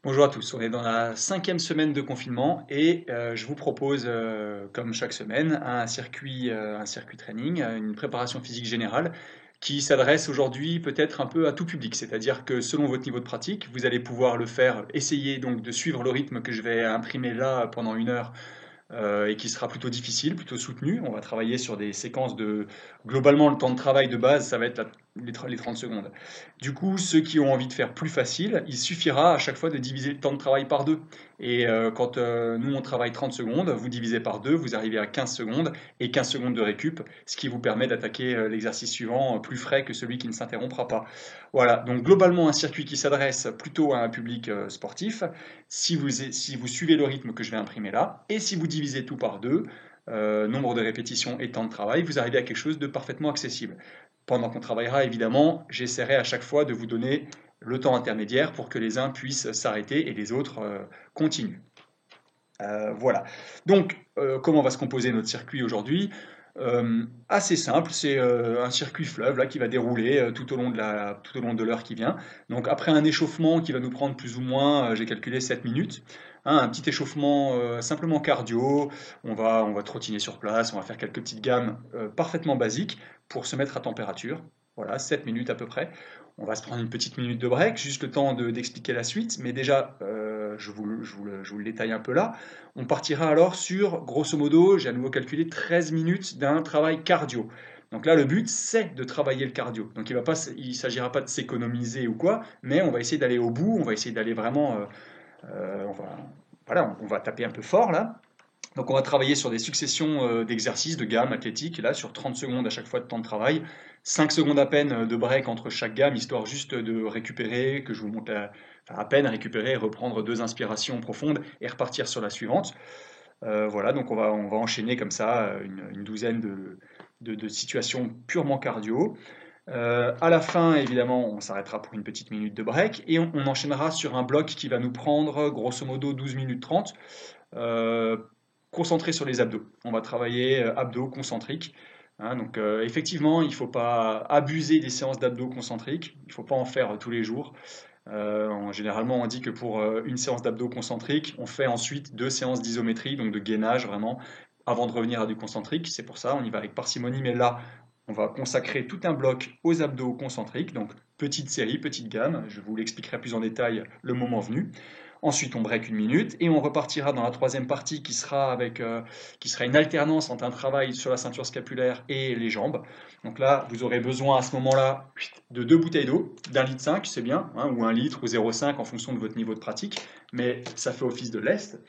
Bonjour à tous, on est dans la 5e semaine de confinement et je vous propose, comme chaque semaine, un circuit training, une préparation physique générale qui s'adresse aujourd'hui peut-être un peu à tout public. C'est-à-dire que selon votre niveau de pratique, vous allez pouvoir le faire, essayer donc de suivre le rythme que je vais imprimer là pendant 1 heure et qui sera plutôt difficile, plutôt soutenu. On va travailler sur des séquences de... Globalement, le temps de travail de base, ça va être les 30 secondes. Du coup, ceux qui ont envie de faire plus facile, il suffira à chaque fois de diviser le temps de travail par deux. Et quand nous, on travaille 30 secondes, vous divisez par deux, vous arrivez à 15 secondes et 15 secondes de récup, ce qui vous permet d'attaquer l'exercice suivant plus frais que celui qui ne s'interrompra pas. Voilà, donc globalement un circuit qui s'adresse plutôt à un public sportif, si vous suivez le rythme que je vais imprimer là, et si vous divisez tout par deux, nombre de répétitions et temps de travail, vous arrivez à quelque chose de parfaitement accessible. Pendant qu'on travaillera, évidemment, j'essaierai à chaque fois de vous donner le temps intermédiaire pour que les uns puissent s'arrêter et les autres continuent. Voilà. Donc, comment va se composer notre circuit aujourd'hui? Assez simple, c'est un circuit fleuve là, qui va dérouler tout au long de l'heure qui vient. Donc après un échauffement qui va nous prendre plus ou moins, j'ai calculé 7 minutes, hein, un petit échauffement simplement cardio, on va trottiner sur place, on va faire quelques petites gammes parfaitement basiques pour se mettre à température. Voilà, 7 minutes à peu près. On va se prendre une petite minute de break, juste le temps d'expliquer la suite, mais déjà, je vous le détaille un peu là. On partira alors sur, grosso modo, j'ai à nouveau calculé 13 minutes d'un travail cardio. Donc là, le but, c'est de travailler le cardio. Donc il ne s'agira pas de s'économiser ou quoi, mais on va essayer d'aller au bout, on va essayer d'aller vraiment... voilà, on va taper un peu fort là. Donc on va travailler sur des successions d'exercices, de gammes athlétiques, là sur 30 secondes à chaque fois de temps de travail, 5 secondes à peine de break entre chaque gamme, histoire juste de récupérer, que je vous montre à peine récupérer, reprendre 2 inspirations profondes et repartir sur la suivante. Voilà, donc on va enchaîner comme ça une douzaine de situations purement cardio. À la fin, évidemment, on s'arrêtera pour une petite minute de break et on enchaînera sur un bloc qui va nous prendre grosso modo 12 minutes 30, euh, concentré sur les abdos. On va travailler abdos concentriques. Hein, donc effectivement, il ne faut pas abuser des séances d'abdos concentriques, il ne faut pas en faire tous les jours. Généralement, on dit que pour une séance d'abdos concentrique, on fait ensuite 2 séances d'isométrie, donc de gainage vraiment, avant de revenir à du concentrique. C'est pour ça, on y va avec parcimonie, mais là, on va consacrer tout un bloc aux abdos concentriques, donc petite série, petite gamme. Je vous l'expliquerai plus en détail le moment venu. Ensuite, on break 1 minute et on repartira dans la troisième partie qui sera une alternance entre un travail sur la ceinture scapulaire et les jambes. Donc là, vous aurez besoin à ce moment-là de 2 bouteilles d'eau, d'1,5 litre, c'est bien, hein, ou 1 litre ou 0,5 en fonction de votre niveau de pratique, mais ça fait office de lest.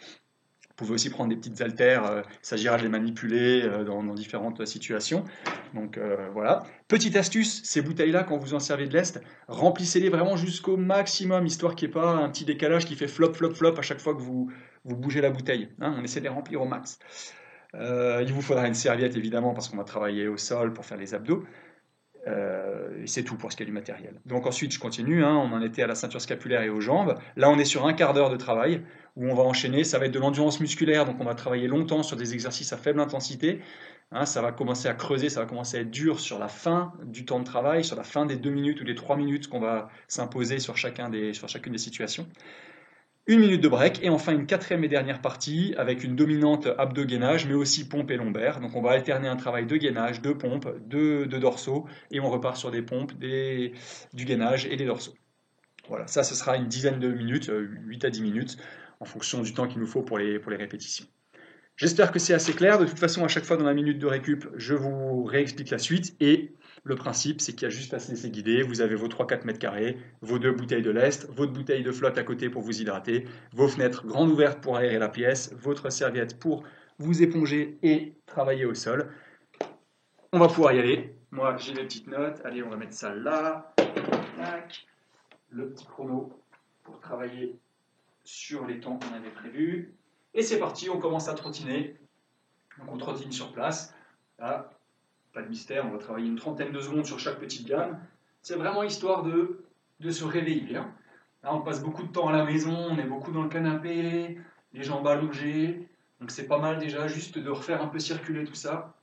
Vous pouvez aussi prendre des petites haltères, il s'agira de les manipuler dans différentes situations. Donc voilà. Petite astuce, ces bouteilles-là, quand vous en servez de lest, remplissez-les vraiment jusqu'au maximum, histoire qu'il n'y ait pas un petit décalage qui fait flop, flop, flop à chaque fois que vous bougez la bouteille. Hein, on essaie de les remplir au max. Il vous faudra une serviette évidemment parce qu'on va travailler au sol pour faire les abdos. Et c'est tout pour ce qui est du matériel. Donc ensuite, je continue, hein, on en était à la ceinture scapulaire et aux jambes. Là, on est sur un quart d'heure de travail où on va enchaîner. Ça va être de l'endurance musculaire, donc on va travailler longtemps sur des exercices à faible intensité. Hein, ça va commencer à creuser, ça va commencer à être dur sur la fin du temps de travail, sur la fin des 2 minutes ou des 3 minutes qu'on va s'imposer sur chacune des situations. 1 minute de break et enfin une quatrième et dernière partie avec une dominante abdos-gainage mais aussi pompe et lombaire. Donc on va alterner un travail de gainage, de pompe, de dorsaux et on repart sur des pompes, du gainage et des dorsaux. Voilà, ça ce sera une dizaine de minutes, 8 à 10 minutes en fonction du temps qu'il nous faut pour les répétitions. J'espère que c'est assez clair. De toute façon, à chaque fois dans la minute de récup, je vous réexplique la suite. Et le principe, c'est qu'il y a juste à se laisser guider. Vous avez vos 3-4 mètres carrés, vos 2 bouteilles de lest, votre bouteille de flotte à côté pour vous hydrater, vos fenêtres grandes ouvertes pour aérer la pièce, votre serviette pour vous éponger et travailler au sol. On va pouvoir y aller. Moi, j'ai mes petites notes. Allez, on va mettre ça là. Tac. Le petit chrono pour travailler sur les temps qu'on avait prévus. Et c'est parti, on commence à trottiner. Donc on trottine sur place. Là, pas de mystère, on va travailler une trentaine de secondes sur chaque petite gamme. C'est vraiment histoire de se réveiller. Hein. Là, on passe beaucoup de temps à la maison, on est beaucoup dans le canapé, les jambes allongées. Donc c'est pas mal déjà juste de refaire un peu circuler tout ça.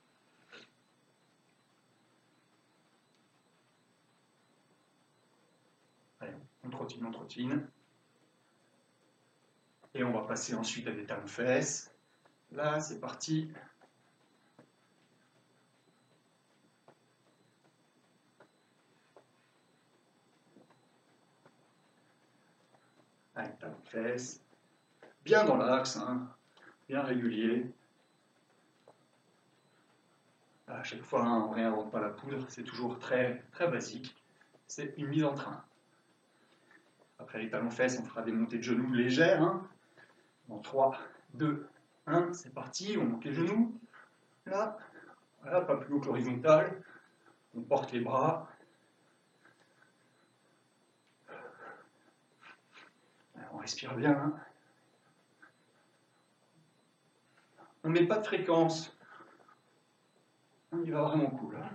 Allez, on trottine, on trottine. Et on va passer ensuite à des talons-fesses. Là, c'est parti. Allez, talons-fesses. Bien dans l'axe, hein, bien régulier. À chaque fois, hein, on ne réinvente pas la poudre, c'est toujours très, très basique. C'est une mise en train. Après les talons-fesses, on fera des montées de genoux légères. Hein. En 3, 2, 1, c'est parti, on monte les genoux. Là, voilà, pas plus haut que l'horizontale. On porte les bras. Alors, on respire bien. Hein. On ne met pas de fréquence. On y va vraiment cool. Hein.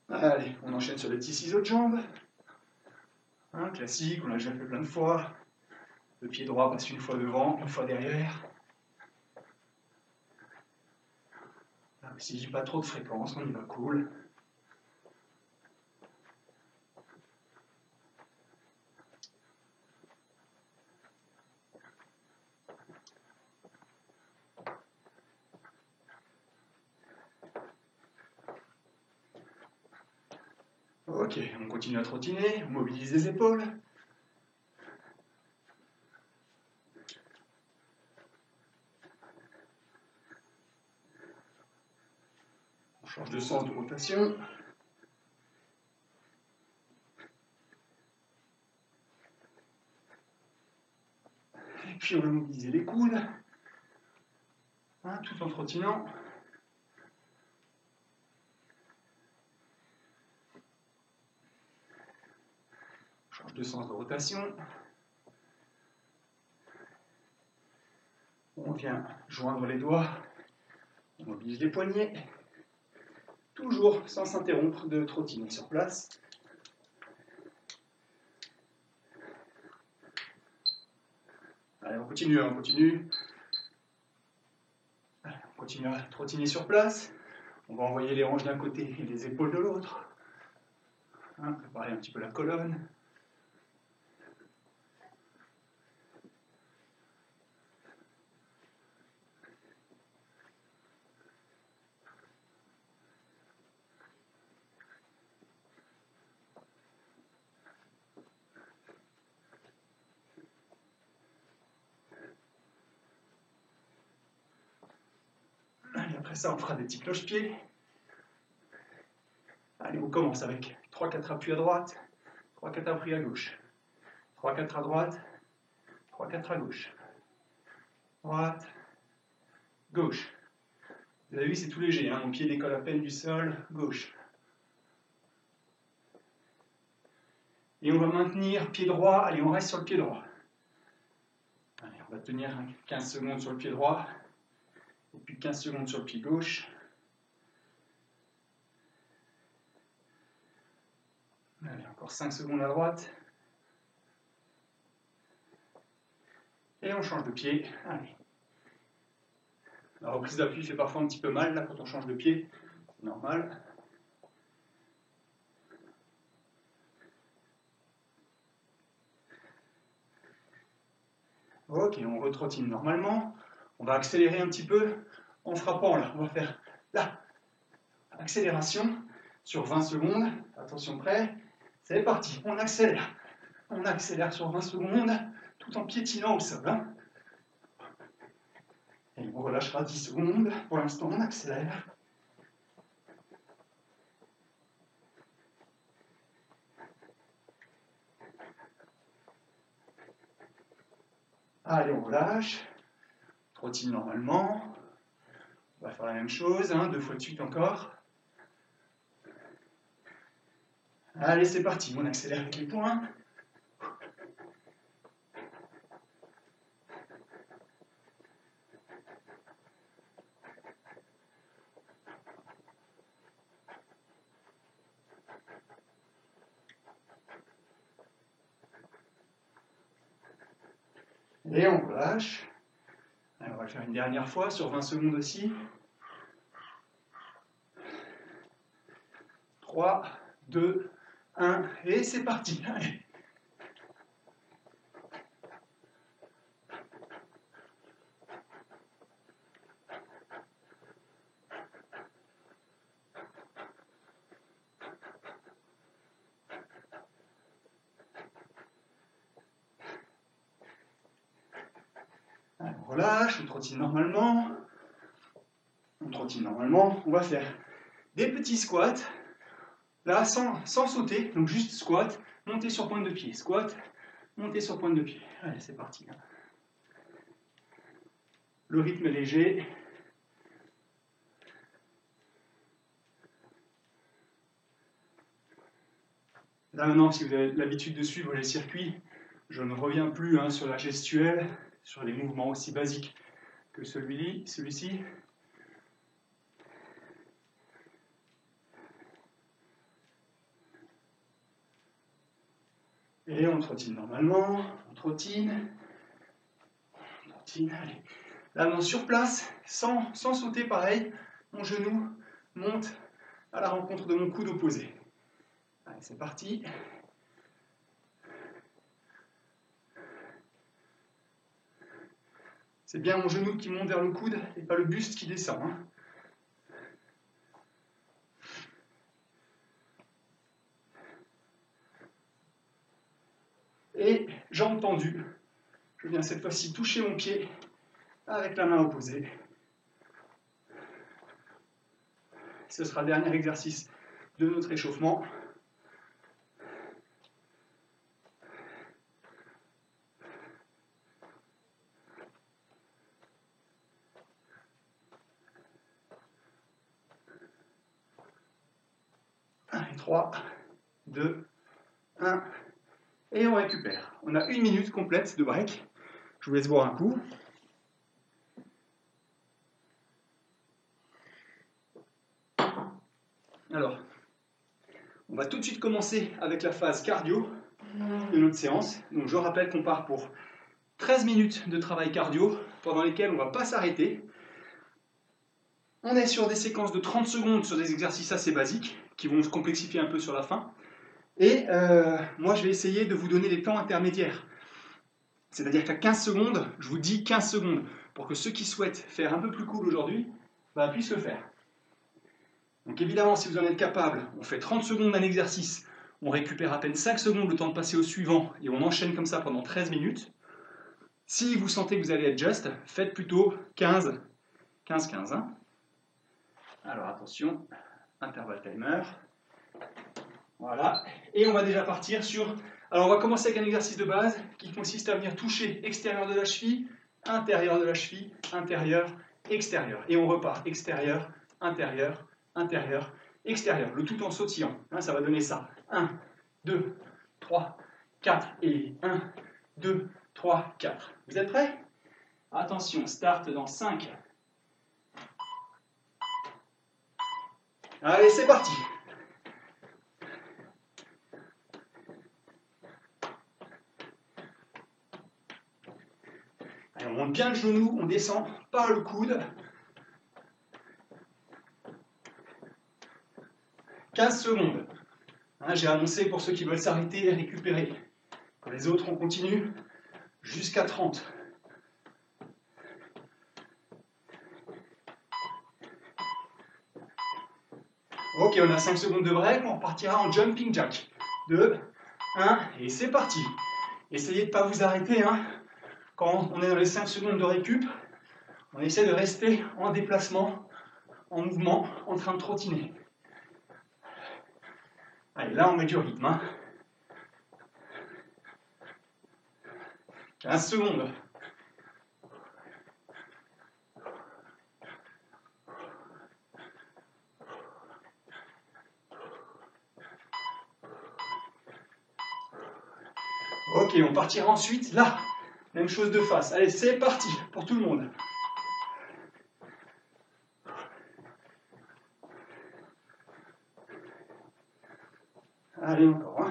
Allez, on enchaîne sur les petits ciseaux de jambes. Hein, classique, on l'a déjà fait plein de fois. Le pied droit passe une fois devant, une fois derrière. Si j'ai pas trop de fréquence, on y va cool. Ok, on continue à trottiner, on mobilise les épaules. On change de sens de rotation. Et puis on va mobiliser les coudes, hein, tout en trottinant. On change de sens de rotation. On vient joindre les doigts, on mobilise les poignets. Toujours sans s'interrompre de trottiner sur place. Allez, on continue, on continue. Allez, on continue à trottiner sur place. On va envoyer les hanches d'un côté et les épaules de l'autre. Hein, préparer un petit peu la colonne. Allez, après ça, on fera des petits cloche-pieds. Allez, on commence avec 3-4 appuis à droite, 3-4 appuis à gauche, 3-4 à droite, 3-4 à gauche, droite, gauche. Vous avez vu, c'est tout léger, hein, mon pied décolle à peine du sol, gauche. Et on va maintenir pied droit, allez, on reste sur le pied droit. Allez, on va tenir 15 secondes sur le pied droit, et puis 15 secondes sur le pied gauche. Allez, encore 5 secondes à droite. Et on change de pied. Allez. La reprise d'appui fait parfois un petit peu mal, là, quand on change de pied. C'est normal. Ok, on retrottine normalement. On va accélérer un petit peu en frappant, là. On va faire, là, accélération sur 20 secondes. Attention, prêt. C'est parti, on accélère. On accélère sur 20 secondes, tout en piétinant au sol. Hein. Et on relâchera 10 secondes. Pour l'instant, on accélère. Allez, on relâche. Trottine normalement. On va faire la même chose, hein, 2 fois de suite encore. Allez, c'est parti. On accélère avec les poings. Et on relâche. Allez, on va le faire une dernière fois sur 20 secondes aussi. 3, 2, 1, et c'est parti. Allez. Alors, on relâche, on trottine normalement. On trottine normalement. On va faire des petits squats. Là, sans sauter, donc juste squat, monter sur pointe de pied. Squat, monter sur pointe de pied. Allez, c'est parti. Le rythme est léger. Là maintenant, si vous avez l'habitude de suivre les circuits, je ne reviens plus sur la gestuelle, sur les mouvements aussi basiques que celui-ci. Et on trottine normalement, on trottine, allez. Là maintenant sur place, sans sauter pareil, mon genou monte à la rencontre de mon coude opposé. Allez, c'est parti. C'est bien mon genou qui monte vers le coude et pas le buste qui descend. Et jambes tendues. Je viens cette fois-ci toucher mon pied avec la main opposée. Ce sera le dernier exercice de notre échauffement. Allez, 3, 2, 1, et on récupère. On a 1 minute complète de break. Je vous laisse boire un coup. Alors, on va tout de suite commencer avec la phase cardio de notre séance. Donc je rappelle qu'on part pour 13 minutes de travail cardio pendant lesquelles on ne va pas s'arrêter. On est sur des séquences de 30 secondes sur des exercices assez basiques qui vont se complexifier un peu sur la fin. Et moi, je vais essayer de vous donner des temps intermédiaires. C'est-à-dire qu'à 15 secondes, je vous dis 15 secondes pour que ceux qui souhaitent faire un peu plus cool aujourd'hui puissent le faire. Donc évidemment, si vous en êtes capable, on fait 30 secondes d'un exercice, on récupère à peine 5 secondes le temps de passer au suivant et on enchaîne comme ça pendant 13 minutes. Si vous sentez que vous allez être juste, faites plutôt 15-15. Alors attention, intervalle timer. Voilà, et on va déjà partir sur... Alors on va commencer avec un exercice de base qui consiste à venir toucher extérieur de la cheville, intérieur de la cheville, intérieur, extérieur. Et on repart extérieur, intérieur, intérieur, extérieur. Le tout en sautillant. Ça va donner ça. 1, 2, 3, 4. Et 1, 2, 3, 4. Vous êtes prêts? Attention, start dans 5. Allez, c'est parti. Allez, on monte bien le genou, on descend par le coude. 15 secondes. J'ai annoncé pour ceux qui veulent s'arrêter et récupérer. Pour les autres, on continue jusqu'à 30. Ok, on a 5 secondes de break, on repartira en jumping jack. 2, 1, et c'est parti. Essayez de ne pas vous arrêter. Quand on est dans les 5 secondes de récup, on essaie de rester en déplacement, en mouvement, en train de trottiner. Allez, là on met du rythme. 15 secondes. Ok, on partira ensuite là. Même chose de face. Allez, c'est parti pour tout le monde. Allez, encore.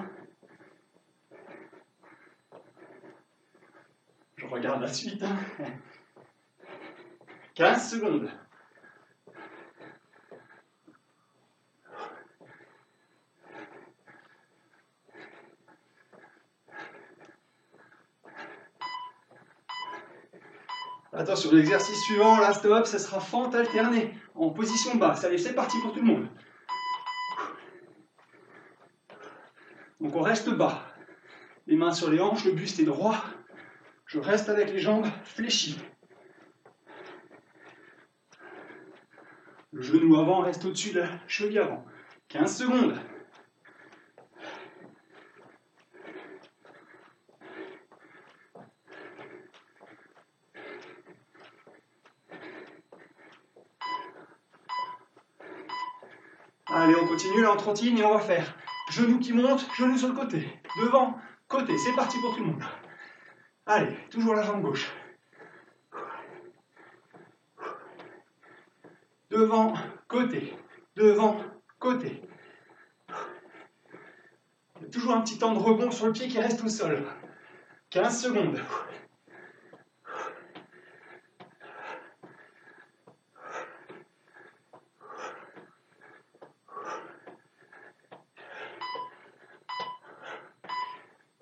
Je regarde la suite. 15 secondes. Attention, l'exercice suivant, là, stop, ça sera fente alternée en position basse. Allez, c'est parti pour tout le monde. Donc on reste bas. Les mains sur les hanches, le buste est droit. Je reste avec les jambes fléchies. Le genou avant reste au-dessus de la cheville avant. 15 secondes. Allez, on continue, là on trottine et on va faire genou qui monte, genou sur le côté. Devant, côté, c'est parti pour tout le monde. Allez, toujours la jambe gauche. Devant, côté. Devant, côté. Il y a toujours un petit temps de rebond sur le pied qui reste au sol. 15 secondes.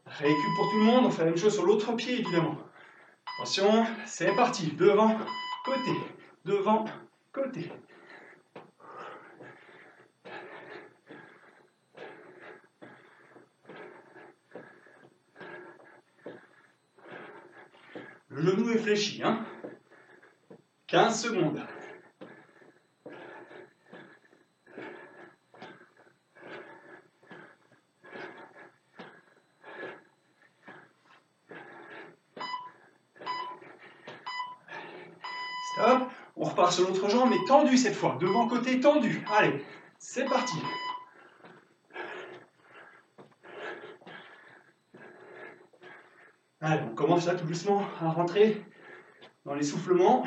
Récup pour tout le monde, on fait la même chose sur l'autre pied évidemment. Attention, c'est parti. Devant, côté. Devant, côté. Le genou est fléchi. 15 secondes. Stop. On repart sur l'autre jambe, mais tendu cette fois. Devant, côté, tendu. Allez, c'est parti. Allez, on commence là tout doucement à rentrer dans l'essoufflement.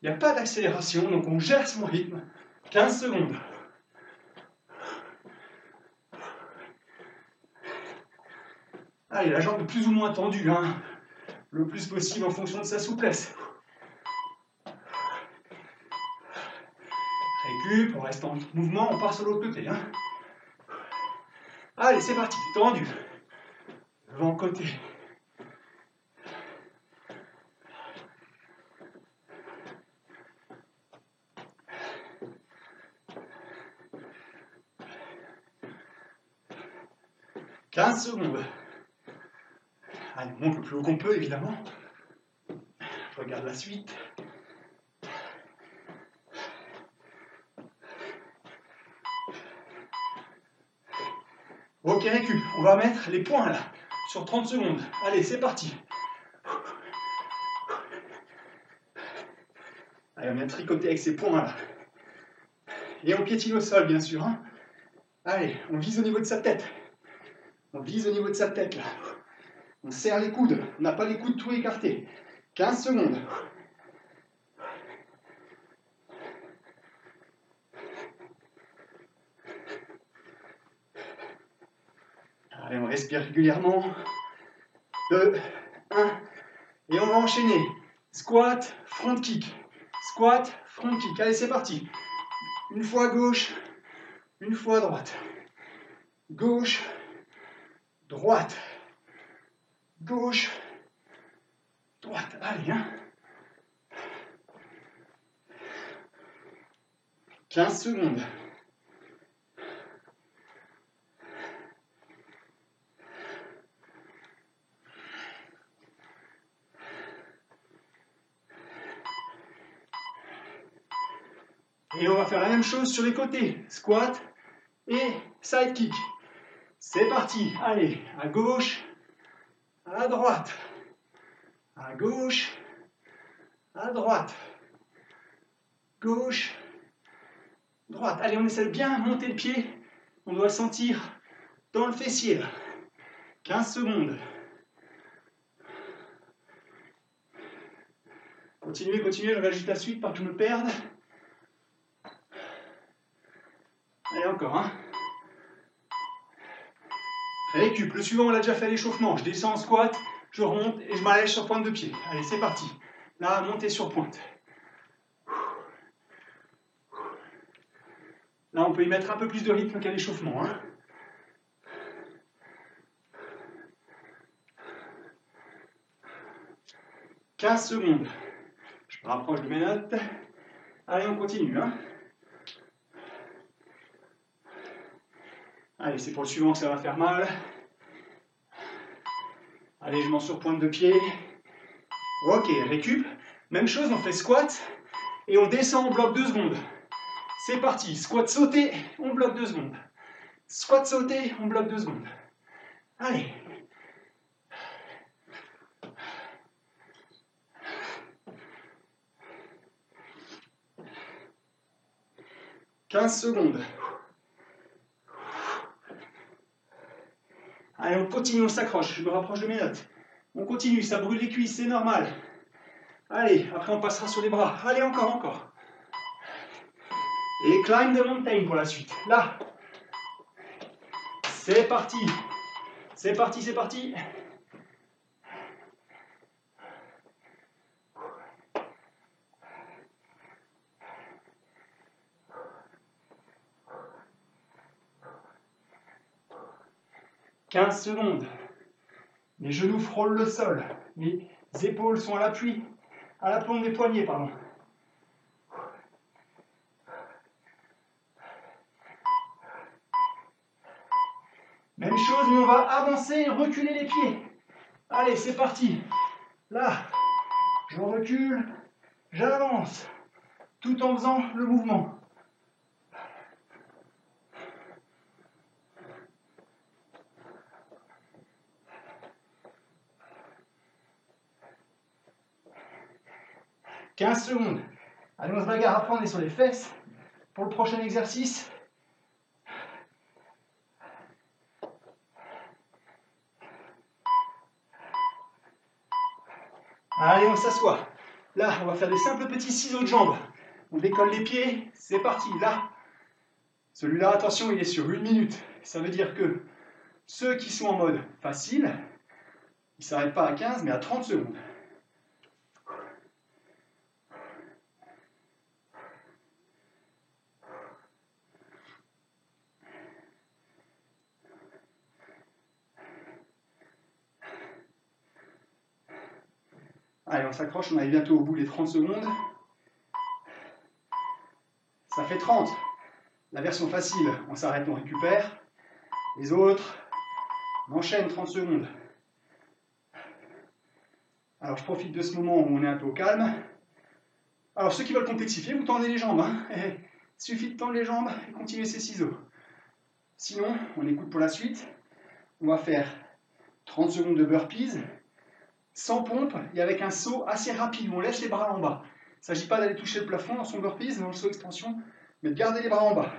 Il n'y a pas d'accélération, donc on gère son rythme. 15 secondes. Allez, la jambe est plus ou moins tendue, le plus possible en fonction de sa souplesse. Récup, on reste en mouvement, on part sur l'autre côté. Allez, c'est parti, tendu. Devant côté. « 15 secondes. Allez, on monte le plus haut qu'on peut, évidemment. Je regarde la suite. Ok, récup. On va mettre les points là, sur 30 secondes. Allez, c'est parti. Allez, on vient tricoter avec ces points là. Et on piétine au sol, bien sûr. Allez, on vise au niveau de sa tête. On vise au niveau de sa tête là. On serre les coudes. On n'a pas les coudes tout écartés. 15 secondes. Allez, on respire régulièrement. 2, 1. Et on va enchaîner. Squat, front kick. Squat, front kick. Allez, c'est parti. Une fois à gauche, une fois à droite. Gauche, droite. Gauche, droite. Allez, 15 secondes. Et on va faire la même chose sur les côtés. Squat et side kick. C'est parti. Allez, à gauche, à droite. À gauche, à droite. Gauche, droite. Allez, on essaie de bien monter le pied. On doit le sentir dans le fessier. 15 secondes. Continuez, continuez. Je regarde juste la suite, pas que je me perde. Allez, encore, Récup. Le suivant, on l'a déjà fait à l'échauffement. Je descends en squat, je remonte et je m'allège sur pointe de pied. Allez, c'est parti. Là, montez sur pointe. Là, on peut y mettre un peu plus de rythme qu'à l'échauffement. 15 secondes. Je me rapproche de mes notes. Allez, on continue. Hein. Allez, c'est pour le suivant que ça va faire mal. Allez, je m'en surpointe de pied. Ok, récup. Même chose, on fait squat et on descend, on bloque 2 secondes. C'est parti. Squat sauté, on bloque 2 secondes. Squat sauté, on bloque 2 secondes. Allez. « 15 secondes. Allez, on continue, on s'accroche. Je me rapproche de mes notes. On continue, ça brûle les cuisses, c'est normal. Allez, après on passera sur les bras. Allez, encore, encore. Et climb the mountain pour la suite. Là. C'est parti. C'est parti, c'est parti. « 15 secondes. Les genoux frôlent le sol. Les épaules sont à l'appui, à la plombe des poignets, pardon. Même chose, mais on va avancer et reculer les pieds. Allez, c'est parti. Là, je recule, j'avance, tout en faisant le mouvement. « 15 secondes. Allez, on se bagarre. Après, on est sur les fesses. Pour le prochain exercice. Allez, on s'assoit. Là, on va faire des simples petits ciseaux de jambes. On décolle les pieds. C'est parti. Là. Celui-là, attention, il est sur 1 minute. Ça veut dire que ceux qui sont en mode facile, ils ne s'arrêtent pas à 15, mais à 30 secondes. Allez, on s'accroche, on arrive bientôt au bout des 30 secondes. Ça fait 30. La version facile, on s'arrête, on récupère. Les autres, on enchaîne 30 secondes. Alors, je profite de ce moment où on est un peu au calme. Alors, ceux qui veulent complexifier, vous tendez les jambes. Hein. Il suffit de tendre les jambes et continuer ces ciseaux. Sinon, on écoute pour la suite. On va faire 30 secondes de burpees, sans pompe et avec un saut assez rapide où on laisse les bras en bas. Il ne s'agit pas d'aller toucher le plafond dans son burpees, dans le saut extension, mais de garder les bras en bas.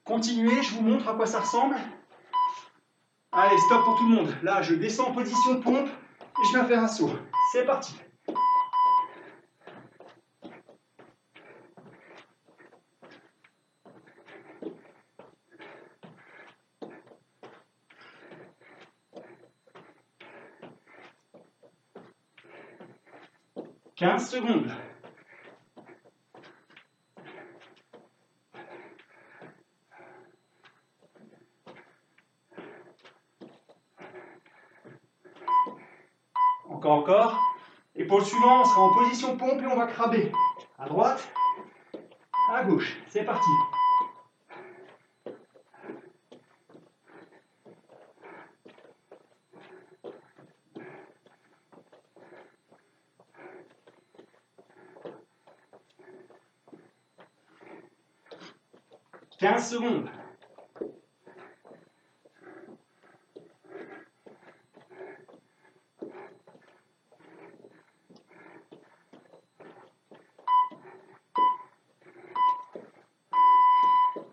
Continuez, je vous montre à quoi ça ressemble. Allez, stop pour tout le monde. Là, je descends en position de pompe et je viens faire un saut. C'est parti. « 15 secondes. Encore. Et pour le suivant, on sera en position pompe et on va craber. À droite, à gauche. C'est parti. « 15 secondes.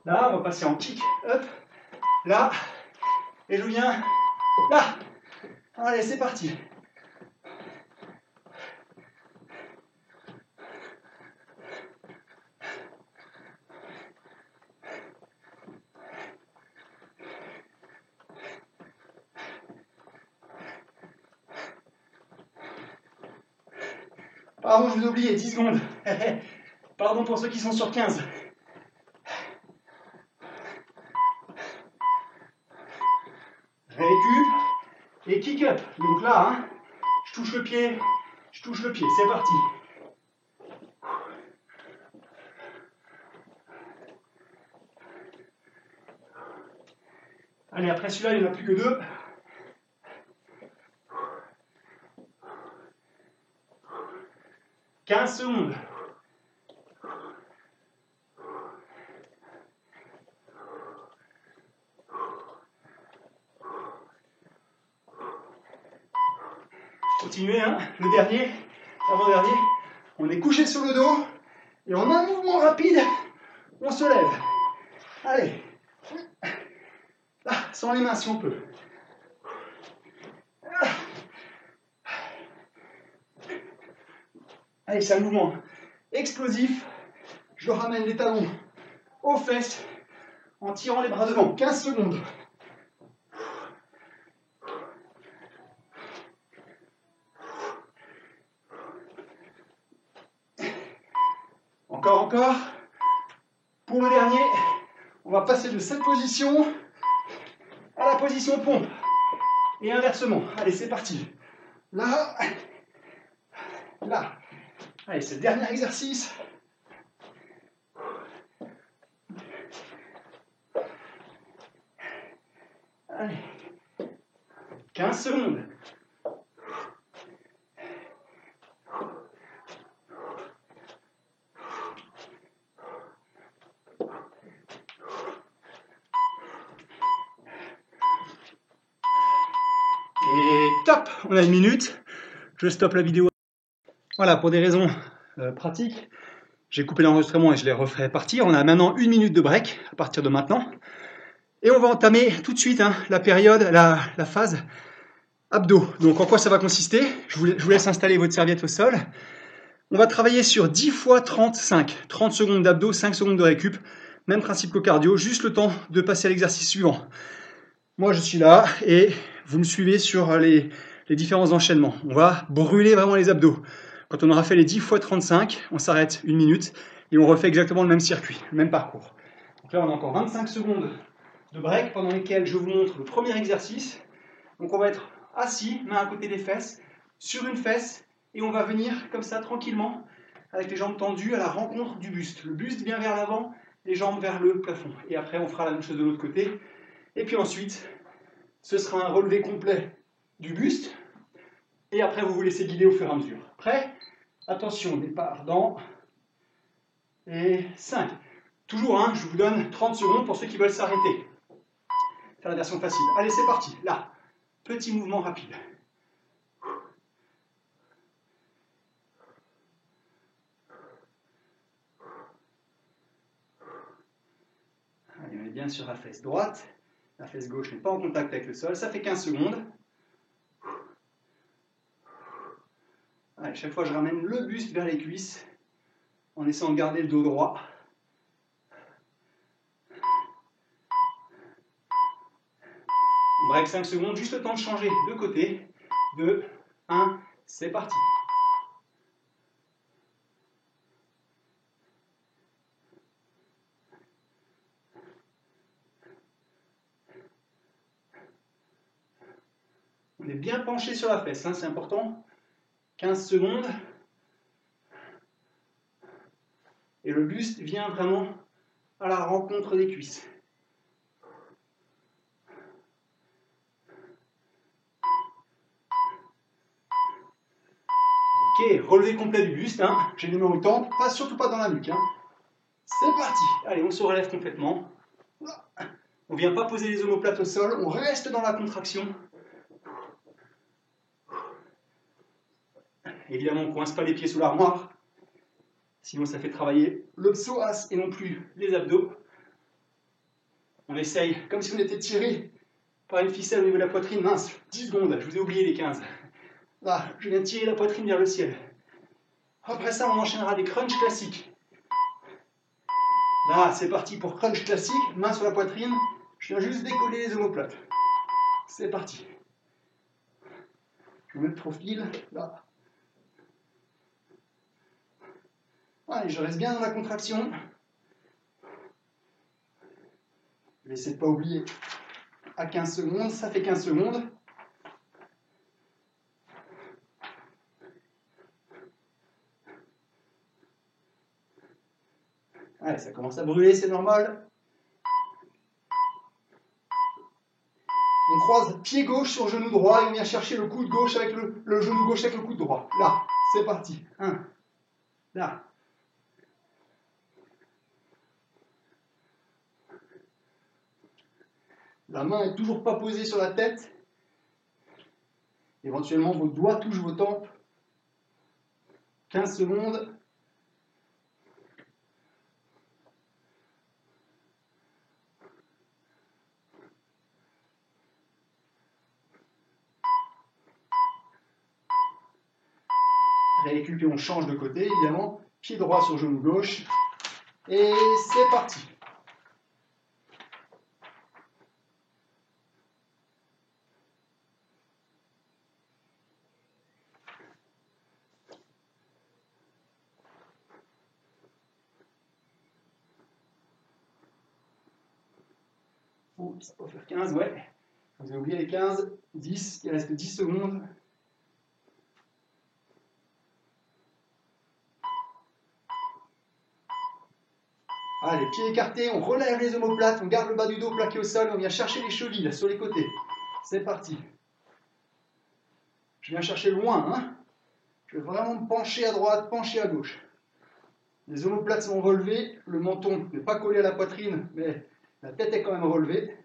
Là, on va passer en kick, up, là, et je viens là. Allez, c'est parti. Pardon, je vous ai oublié, 10 secondes. Pardon pour ceux qui sont sur 15. Récup et kick up. Donc là, hein, je touche le pied, je touche le pied, c'est parti. Allez, après celui-là, il n'y en a plus que 2. « 15 secondes. Continuez, hein, le dernier, l'avant-dernier. On est couché sur le dos et en un mouvement rapide, on se lève. Allez. Là, sans les mains si on peut. Allez, c'est un mouvement explosif. Je ramène les talons aux fesses en tirant les bras devant. 15 secondes. Encore. Pour le dernier, on va passer de cette position à la position pompe. Et inversement. Allez, c'est parti. Là. Allez, c'est le dernier exercice. Allez. 15 secondes. Et top, on a 1 minute. Je stoppe la vidéo. Voilà, pour des raisons pratiques, j'ai coupé l'enregistrement et je les referai partir. On a maintenant 1 minute de break à partir de maintenant. Et on va entamer tout de suite la période, la phase abdos. Donc en quoi ça va consister? Je vous laisse installer votre serviette au sol. On va travailler sur 10 fois 35. 30 secondes d'abdos, 5 secondes de récup. Même principe qu'au cardio, juste le temps de passer à l'exercice suivant. Moi je suis là et vous me suivez sur les différents enchaînements. On va brûler vraiment les abdos. Quand on aura fait les 10 fois 35, on s'arrête 1 minute et on refait exactement le même circuit, le même parcours. Donc là on a encore 25 secondes de break pendant lesquelles je vous montre le premier exercice. Donc on va être assis, main à côté des fesses, sur une fesse et on va venir comme ça tranquillement avec les jambes tendues à la rencontre du buste. Le buste vient vers l'avant, les jambes vers le plafond. Et après on fera la même chose de l'autre côté. Et puis ensuite, ce sera un relevé complet du buste. Et après, vous vous laissez guider au fur et à mesure. Prêt? Attention, départ dans... Et 5. Toujours, hein, je vous donne 30 secondes pour ceux qui veulent s'arrêter. Faire la version facile. Allez, c'est parti. Là, petit mouvement rapide. Allez, on est bien sur la fesse droite. La fesse gauche n'est pas en contact avec le sol. Ça fait 15 secondes. Allez, chaque fois, je ramène le buste vers les cuisses en essayant de garder le dos droit. On break 5 secondes, juste le temps de changer de côté. 2, 1, c'est parti. On est bien penché sur la fesse, hein, c'est important. 15 secondes. Et le buste vient vraiment à la rencontre des cuisses. Ok, relevé complet du buste. Hein. J'ai les mains au temple, surtout pas dans la nuque. Hein. C'est parti. Allez, on se relève complètement. On ne vient pas poser les omoplates au sol, on reste dans la contraction. Évidemment, on ne coince pas les pieds sous l'armoire. Sinon, ça fait travailler le psoas et non plus les abdos. On essaye, comme si on était tiré par une ficelle au niveau de la poitrine. Mince, 10 secondes, je vous ai oublié les 15. Là, je viens de tirer la poitrine vers le ciel. Après ça, on enchaînera des crunchs classiques. Là, c'est parti pour crunch classique, main sur la poitrine. Je viens juste décoller les omoplates. C'est parti. Je vais mettre profil, là. Allez, je reste bien dans la contraction. N'essayez de ne pas oublier. À 15 secondes, ça fait 15 secondes. Allez, ça commence à brûler, c'est normal. On croise pied gauche sur genou droit et on vient chercher le coude gauche avec le genou gauche avec le coude droit. Là, c'est parti. 1, là. La main n'est toujours pas posée sur la tête. Éventuellement, vos doigts touchent vos tempes. 15 secondes. Récupérez, on change de côté, évidemment. Pied droit sur genou gauche. Et c'est parti. Oh, ça peut faire 15, ouais. Vous avez oublié les 15, 10, il reste 10 secondes. Allez, pieds écartés, on relève les omoplates, on garde le bas du dos plaqué au sol, on vient chercher les chevilles sur les côtés. C'est parti. Je viens chercher loin, hein. Je vais vraiment me pencher à droite, pencher à gauche. Les omoplates sont relevées, le menton n'est pas collé à la poitrine, mais la tête est quand même relevée.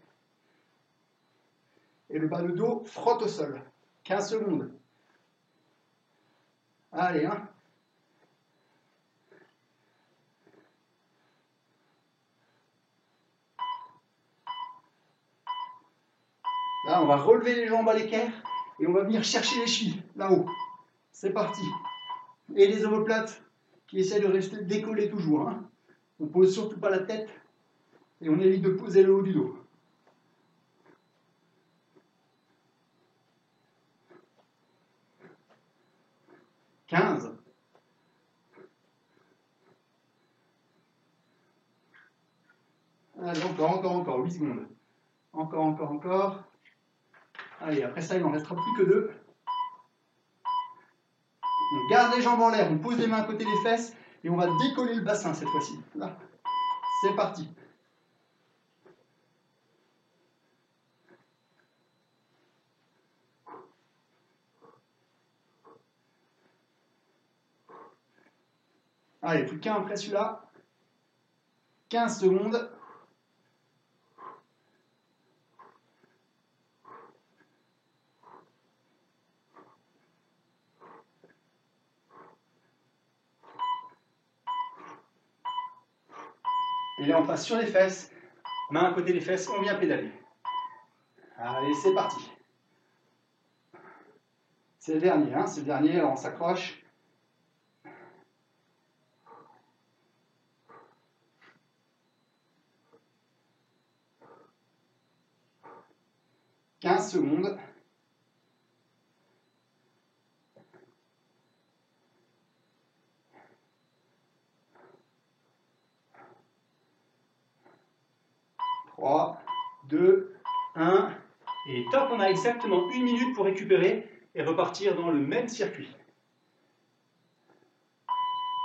Et le bas de dos frotte au sol. 15 secondes. Allez, hein. Là, on va relever les jambes à l'équerre et on va venir chercher les chevilles, là-haut. C'est parti. Et les omoplates qui essaient de rester décollées toujours, hein. On ne pose surtout pas la tête et on évite de poser le haut du dos. 15. Allez, encore, 8 secondes. Encore. Allez, après ça, il n'en restera plus que 2. On garde les jambes en l'air, on pose les mains à côté des fesses et on va décoller le bassin cette fois-ci. Là, c'est parti. Allez, plus qu'un après celui-là. 15 secondes. Et là, on passe sur les fesses. Main à côté des fesses, on vient pédaler. Allez, c'est parti. C'est le dernier, hein, c'est le dernier, alors on s'accroche. 15 secondes. Trois, 2, 1. Et top, on a exactement 1 minute pour récupérer et repartir dans le même circuit.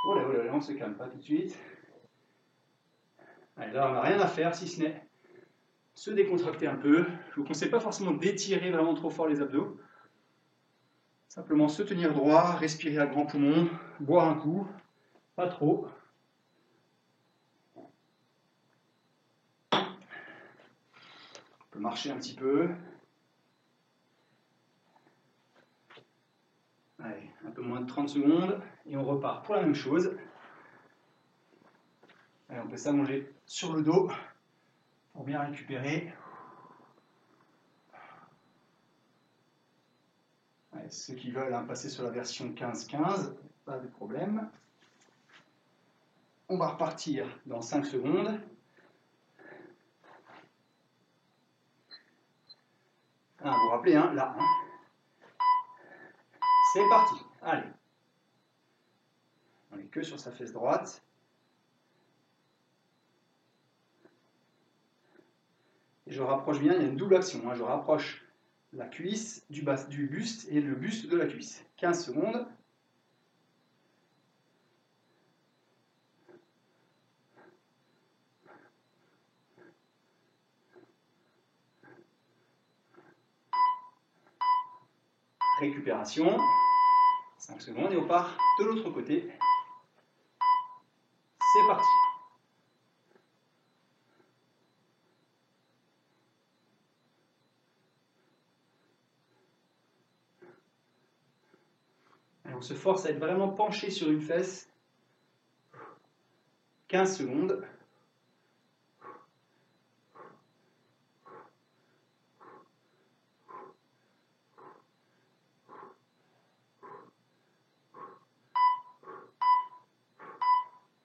Oh là, on ne se calme pas tout de suite. Allez, là, on n'a rien à faire si ce n'est se décontracter un peu. Je ne vous conseille pas forcément d'étirer vraiment trop fort les abdos. Simplement se tenir droit, respirer à grands poumons, boire un coup, pas trop. On peut marcher un petit peu. Allez, un peu moins de 30 secondes et on repart pour la même chose. Allez, on peut s'allonger sur le dos pour bien récupérer. Allez, ceux qui veulent passer sur la version 15-15, pas de problème. On va repartir dans 5 secondes. Ah, vous vous rappelez, hein, là. Hein. C'est parti. Allez. On n'est que sur sa fesse droite. Et je rapproche bien, il y a une double action. Hein. Je rapproche la cuisse du buste et le buste de la cuisse. 15 secondes. Récupération. 5 secondes et on part de l'autre côté. C'est parti. Et on se force à être vraiment penché sur une fesse. 15 secondes.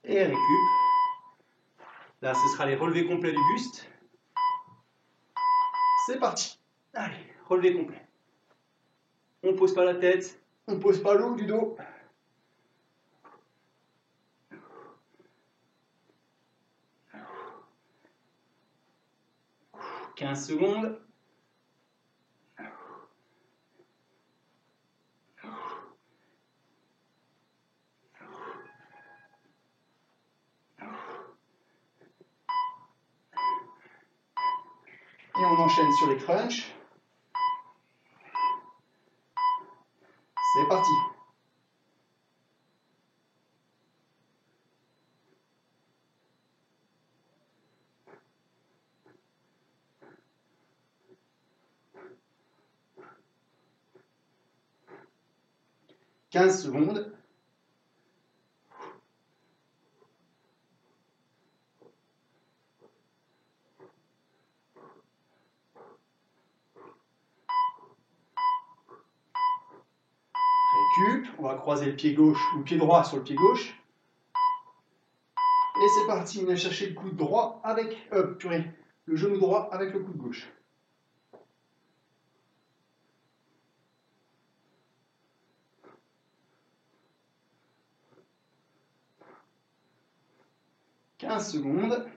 Et récup. Là, ce sera les relevés complets du buste. C'est parti. Allez, relevé complet. On ne pose pas la tête, on ne pose pas le haut du dos. 15 secondes. Et on enchaîne sur les crunchs. C'est parti. « 15 secondes. Récup, on va croiser le pied gauche ou le pied droit sur le pied gauche. Et c'est parti, on va chercher le coude droit avec, le genou droit avec le coude gauche. « 15 secondes.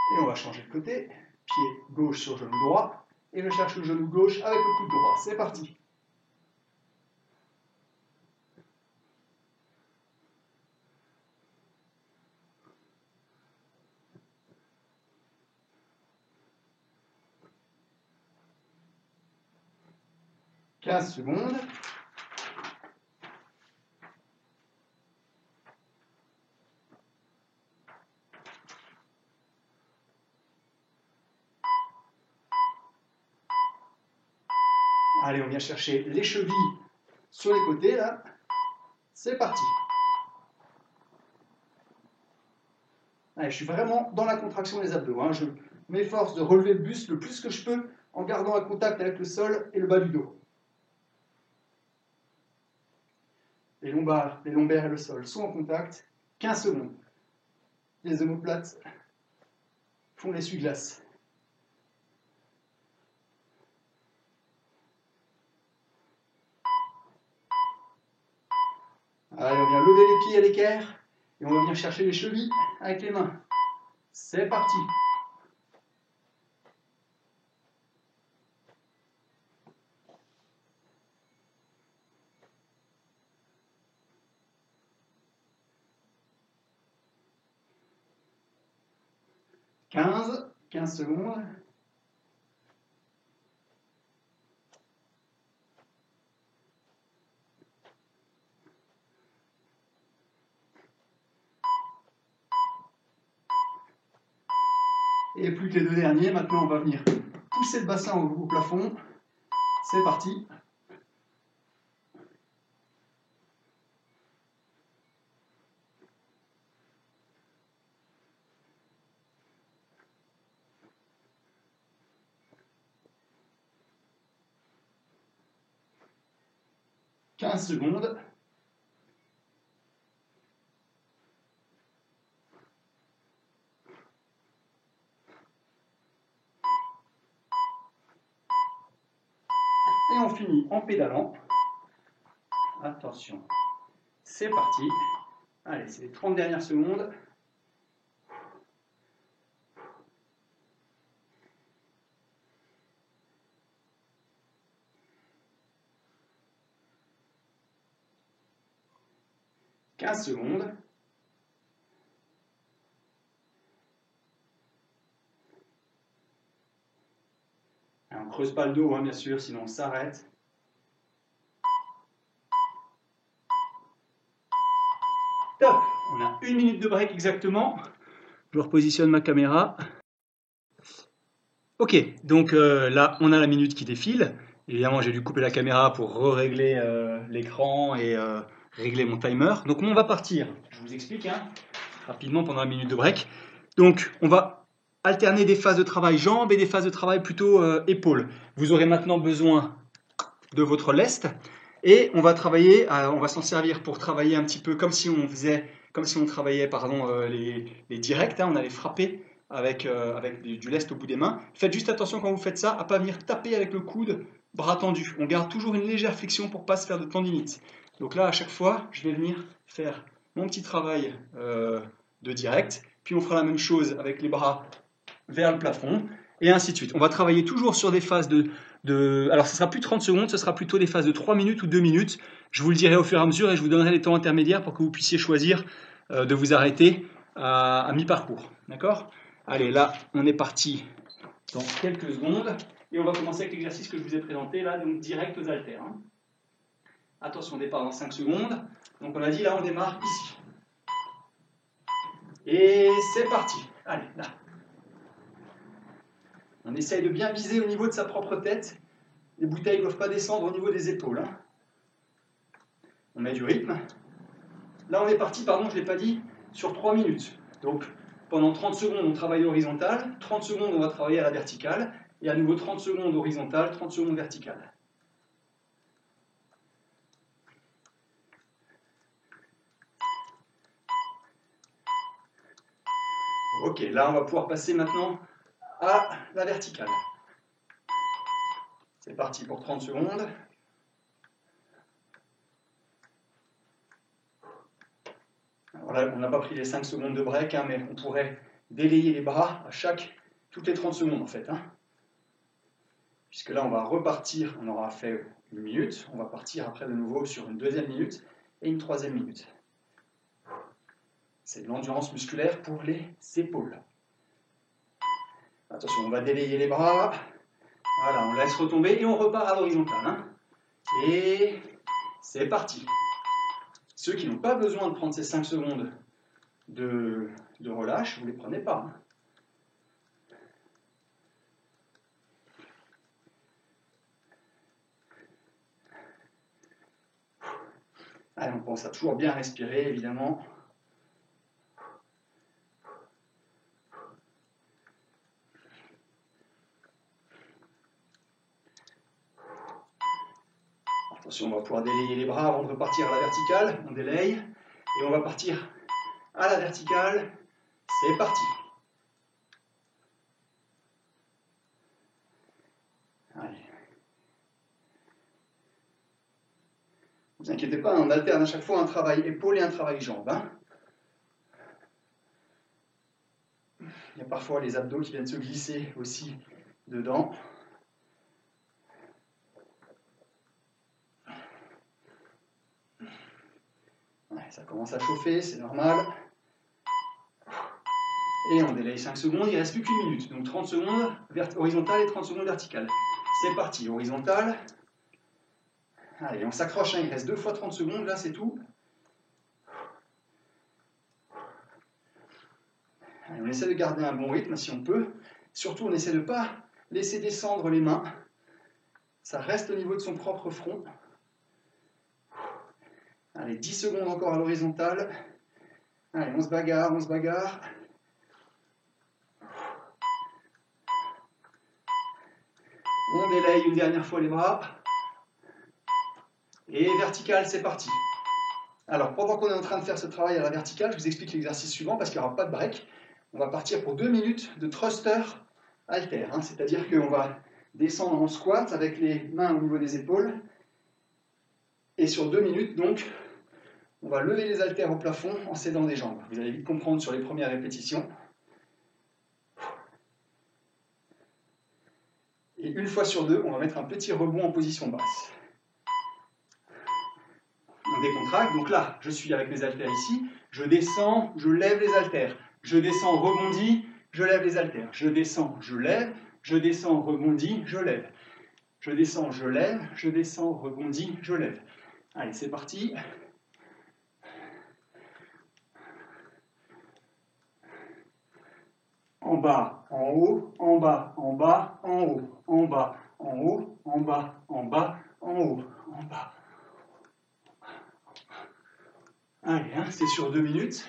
Et on va changer de côté. Pied gauche sur genou droit. Et je cherche le genou gauche avec le coude droit. C'est parti. « 15 secondes. Allez, on vient chercher les chevilles sur les côtés, là. C'est parti. Allez, je suis vraiment dans la contraction des abdos. Hein. Je m'efforce de relever le buste le plus que je peux en gardant un contact avec le sol et le bas du dos. Les lombaires et le sol sont en contact. 15 secondes. Les omoplates font l'essuie-glace. Allez, on vient lever les pieds à l'équerre et on va venir chercher les chevilles avec les mains. C'est parti. « 15 secondes. Et plus que les deux derniers, maintenant on va venir pousser le bassin au plafond. C'est parti. « 15 secondes. Et on finit en pédalant. Attention. C'est parti. Allez, c'est les 30 dernières secondes. 15 secondes. On ne creuse pas le dos, hein, bien sûr, sinon on s'arrête. Top! On a 1 minute de break exactement. Je repositionne ma caméra. Ok, donc là, on a la minute qui défile. Évidemment, j'ai dû couper la caméra pour régler l'écran et régler mon timer. Donc, on va partir. Je vous explique hein, rapidement pendant la minute de break. Donc, on va alterner des phases de travail jambes et des phases de travail plutôt épaules. Vous aurez maintenant besoin de votre lest et on va travailler, on va s'en servir pour travailler un petit peu comme si on travaillait les directs. Hein, on allait frapper avec du lest au bout des mains. Faites juste attention quand vous faites ça à ne pas venir taper avec le coude, bras tendu. On garde toujours une légère flexion pour ne pas se faire de tendinite. Donc là, à chaque fois, je vais venir faire mon petit travail de direct. Puis on fera la même chose avec les bras vers le plafond, et ainsi de suite. On va travailler toujours sur des phases alors ce sera plus 30 secondes, ce sera plutôt des phases de 3 minutes ou 2 minutes. Je vous le dirai au fur et à mesure et je vous donnerai les temps intermédiaires pour que vous puissiez choisir de vous arrêter à mi-parcours. D'accord ? Allez, là, on est parti dans quelques secondes et on va commencer avec l'exercice que je vous ai présenté, là, donc direct aux haltères. Hein. Attention, départ dans 5 secondes. Donc on a dit, là, on démarre ici. Et c'est parti. Allez, là. On essaye de bien viser au niveau de sa propre tête. Les bouteilles ne doivent pas descendre au niveau des épaules. Hein. On met du rythme. Là, on est parti, pardon, je ne l'ai pas dit, sur 3 minutes. Donc, pendant 30 secondes, on travaille horizontal. 30 secondes, on va travailler à la verticale. Et à nouveau, 30 secondes horizontale, 30 secondes verticale. Ok, là, on va pouvoir passer maintenant à la verticale. C'est parti pour 30 secondes. Alors là, on n'a pas pris les 5 secondes de break, hein, mais on pourrait délayer les bras à toutes les 30 secondes en fait. Hein. Puisque là, on va repartir, on aura fait 1 minute, on va partir après de nouveau sur une 2e minute et une 3e minute. C'est de l'endurance musculaire pour les épaules. Attention, on va délayer les bras. Voilà, on laisse retomber et on repart à l'horizontale. Hein. Et c'est parti. Ceux qui n'ont pas besoin de prendre ces 5 secondes de relâche, vous ne les prenez pas. Hein. Allez, on pense à toujours bien respirer, évidemment. Attention, on va pouvoir délayer les bras avant de repartir à la verticale. On délaye et on va partir à la verticale. C'est parti. Allez. Ne vous inquiétez pas, on alterne à chaque fois un travail épaule et un travail jambe. Hein. Il y a parfois les abdos qui viennent se glisser aussi dedans. Ouais, ça commence à chauffer, c'est normal. Et on délaye 5 secondes, il ne reste plus qu'1 minute. Donc 30 secondes horizontale et 30 secondes verticale. C'est parti, horizontale. Allez, on s'accroche, hein, il reste 2 fois 30 secondes, là c'est tout. Allez, on essaie de garder un bon rythme si on peut. Surtout, on essaie de ne pas laisser descendre les mains. Ça reste au niveau de son propre front. Allez, 10 secondes encore à l'horizontale. Allez, on se bagarre, on se bagarre. On délaye une dernière fois les bras. Et verticale, c'est parti. Alors, pendant qu'on est en train de faire ce travail à la verticale, je vous explique l'exercice suivant parce qu'il n'y aura pas de break. On va partir pour 2 minutes de thruster halter. Hein, c'est-à-dire qu'on va descendre en squat avec les mains au niveau des épaules. Et sur 2 minutes, donc, on va lever les haltères au plafond en s'aidant des jambes. Vous allez vite comprendre sur les premières répétitions. Et une fois sur 2, on va mettre un petit rebond en position basse. on décontracte. Donc là, je suis avec mes haltères ici, je descends, je lève les haltères, je descends, rebondis, je lève les haltères, je descends, je lève, je descends, rebondis, je lève, je descends, je lève, je descends, rebondis, je lève. Allez, c'est parti. En bas, en haut, en bas, en bas, en haut, en bas, en haut, en bas, en bas, en haut, en bas. Allez, hein, c'est sur 2 minutes.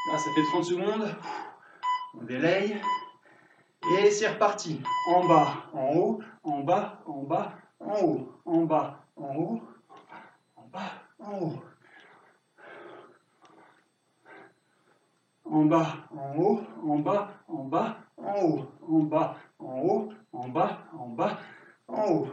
Là, ça fait 30 secondes. On délaye. Et c'est reparti. En bas, en haut, en bas, en bas, en haut, en bas, en haut, en bas, en haut. En bas, en haut, en bas, en bas, en haut, en bas, en haut, en bas, en bas, en haut.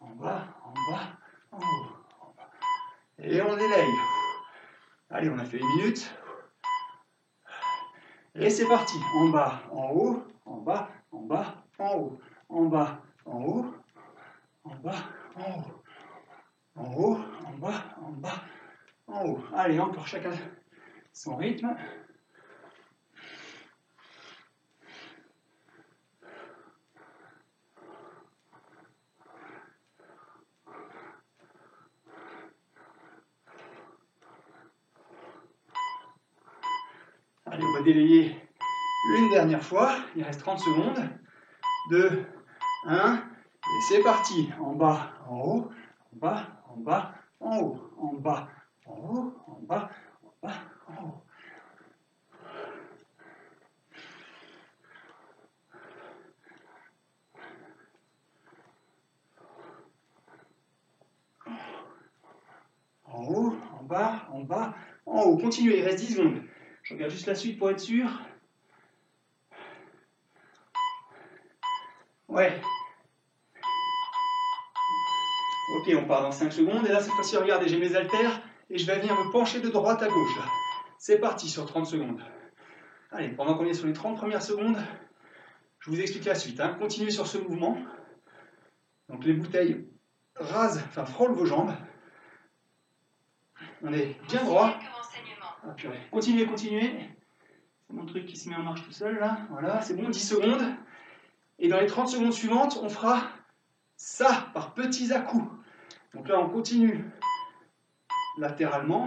En bas, en bas, en haut, en bas. Et on délaye. Allez, on a fait 1 minute. Et c'est parti. En bas, en haut, en bas, en bas, en haut, en bas, en haut, en bas, en haut, en haut, en bas, en bas, en haut. Allez, encore chacun son rythme. Allez, on va délayer une dernière fois. Il reste 30 secondes. 2, 1. Et c'est parti. En bas, en haut, en bas, en bas, en haut, en bas, en haut, en bas, en bas, en haut. En haut, en bas, en bas, en haut. Continuez, il reste 10 secondes. Je regarde juste la suite pour être sûr. Ouais. Ok, on part dans 5 secondes. Et là, cette fois-ci, regardez, j'ai mes haltères et je vais venir me pencher de droite à gauche. Là. C'est parti sur 30 secondes. Allez, pendant qu'on est sur les 30 premières secondes, je vous explique la suite. Hein. Continuez sur ce mouvement. Donc les bouteilles rasent, enfin frôlent vos jambes. On est bien droit. Ah, purée. Continuez, continuez. C'est mon truc qui se met en marche tout seul là. Voilà, c'est bon, 10 secondes. Et dans les 30 secondes suivantes, on fera ça par petits à-coups. Donc là, on continue latéralement.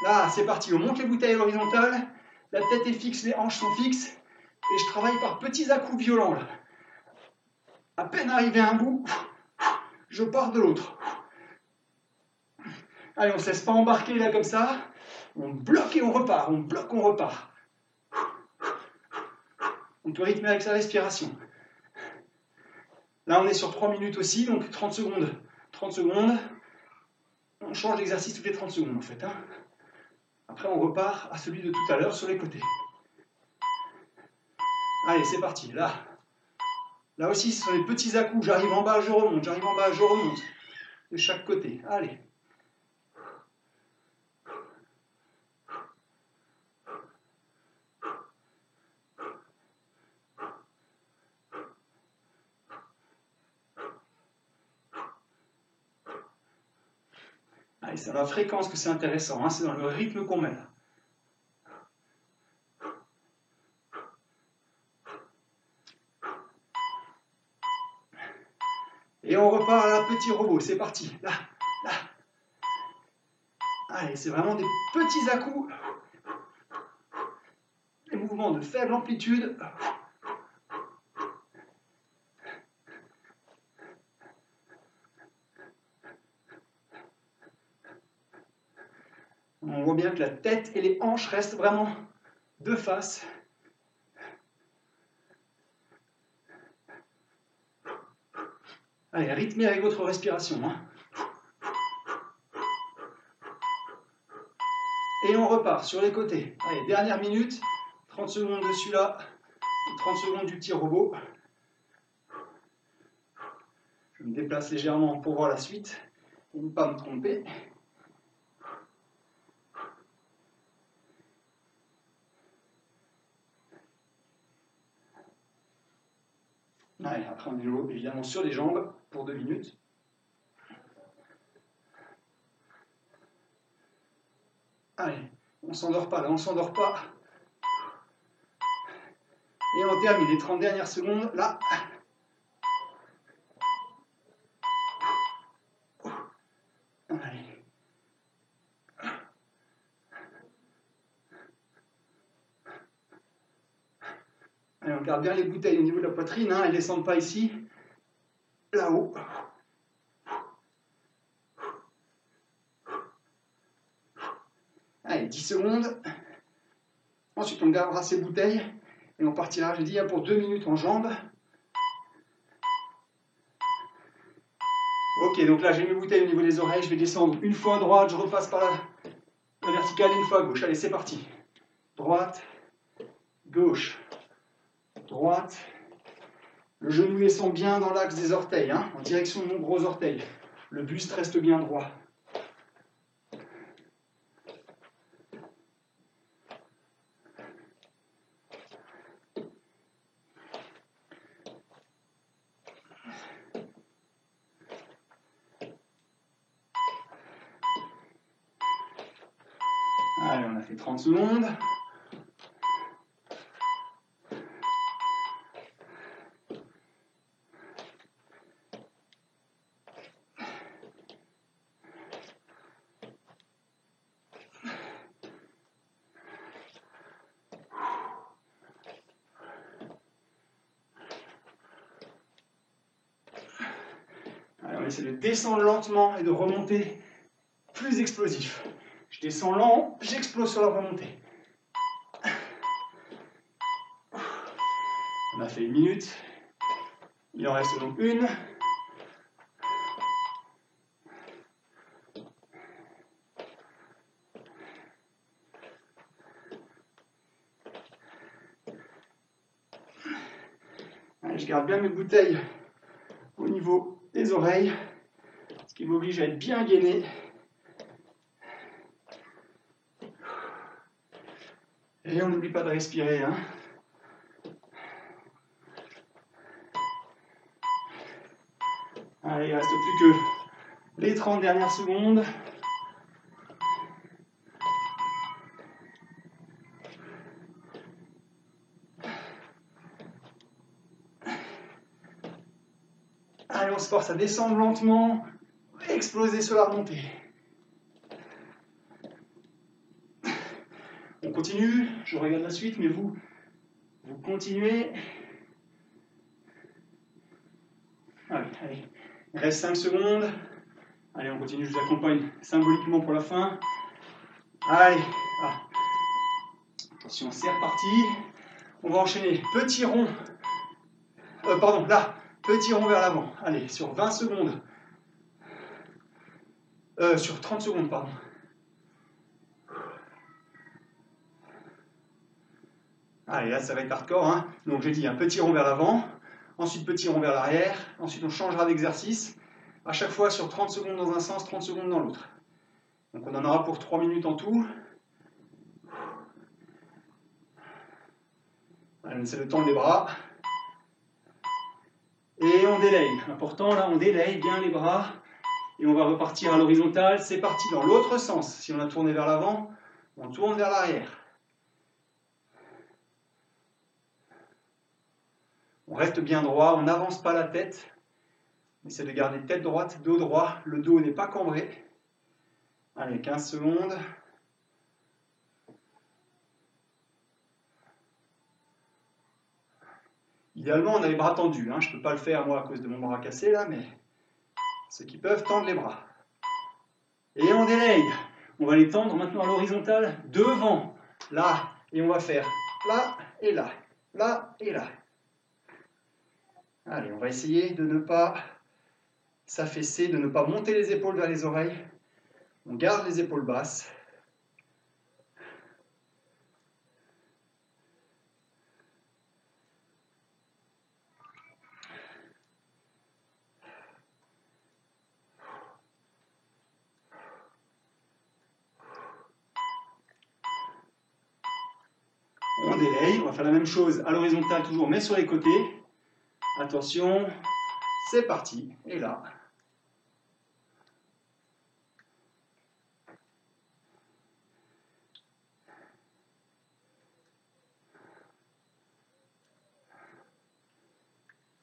Là, c'est parti. On monte les bouteilles à l'horizontale. La tête est fixe, les hanches sont fixes. Et je travaille par petits à-coups violents. Là. À peine arrivé à un bout, je pars de l'autre. Allez, on ne se laisse pas embarquer là comme ça. On bloque et on repart. On bloque, on repart. On peut rythmer avec sa respiration. Là, on est sur 3 minutes aussi, donc 30 secondes. 30 secondes. On change d'exercice toutes les 30 secondes en fait. Hein. Après, on repart à celui de tout à l'heure sur les côtés. Allez, c'est parti. Là aussi, ce sont les petits à-coups. J'arrive en bas, je remonte. J'arrive en bas, je remonte. De chaque côté. Allez. Allez, c'est dans la fréquence que c'est intéressant. Hein. C'est dans le rythme qu'on met là. Et on repart à la petit robot, c'est parti. Là. Allez, c'est vraiment des petits à-coups. Des mouvements de faible amplitude. On voit bien que la tête et les hanches restent vraiment de face. Allez, rythmez avec votre respiration. Hein. Et on repart sur les côtés. Allez, dernière minute. 30 secondes de celui-là. 30 secondes du petit robot. Je me déplace légèrement pour voir la suite et ne pas me tromper. Allez, après on est évidemment sur les jambes pour 2 minutes. Allez, on s'endort pas là, on s'endort pas. Et on termine les 30 dernières secondes là. Allez. Allez, on garde bien les bouteilles au niveau de la poitrine, hein, elles ne descendent pas ici. Là-haut. Allez, 10 secondes. Ensuite, on gardera ces bouteilles et on partira, j'ai dit, pour 2 minutes en jambes. Ok, donc là, j'ai mes bouteilles au niveau des oreilles. Je vais descendre une fois à droite, je repasse par la verticale et une fois à gauche. Allez, c'est parti. Droite, gauche, droite. Le genou descend bien dans l'axe des orteils, hein, en direction de mon gros orteil. Le buste reste bien droit. Allez, on a fait 30 secondes. Allez, on essaie de descendre lentement et de remonter plus explosif. Je descends lent, j'explose sur la remontée. On a fait 1 minute. Il en reste donc une. Allez, je garde bien mes bouteilles au niveau des oreilles, ce qui m'oblige à être bien gainé. Et on n'oublie pas de respirer, hein. Allez, il ne reste plus que les 30 dernières secondes. Allez, on se force à descendre lentement, exploser sur la remontée. On continue, je regarde la suite, mais vous continuez. Allez, allez. Il reste 5 secondes. Allez, on continue, je vous accompagne symboliquement pour la fin. Allez, ah. Attention, c'est reparti. On va enchaîner. Petit rond. Pardon, là. Petit rond vers l'avant. Allez, sur 20 secondes. Sur 30 secondes, pardon. Allez, là, ça va être hardcore, hein. Donc, j'ai dit un petit rond vers l'avant. Ensuite, petit rond vers l'arrière. Ensuite, on changera d'exercice. À chaque fois sur 30 secondes dans un sens, 30 secondes dans l'autre. Donc, on en aura pour 3 minutes en tout. Allez, on essaie de tendre les bras. Et on délaye. Important, là, on délaye bien les bras. Et on va repartir à l'horizontale. C'est parti dans l'autre sens. Si on a tourné vers l'avant, on tourne vers l'arrière. On reste bien droit, on n'avance pas la tête. On essaie de garder tête droite, dos droit. Le dos n'est pas cambré. Allez, 15 secondes. Idéalement, on a les bras tendus. Hein. Je ne peux pas le faire, moi, à cause de mon bras cassé, là, mais ceux qui peuvent tendre les bras. Et on délaye. On va les tendre maintenant à l'horizontale, devant, là. Et on va faire là et là, là et là. Allez, on va essayer de ne pas s'affaisser, de ne pas monter les épaules vers les oreilles. On garde les épaules basses. On délaye, on va faire la même chose à l'horizontale toujours, mais sur les côtés. Attention, c'est parti. Et là.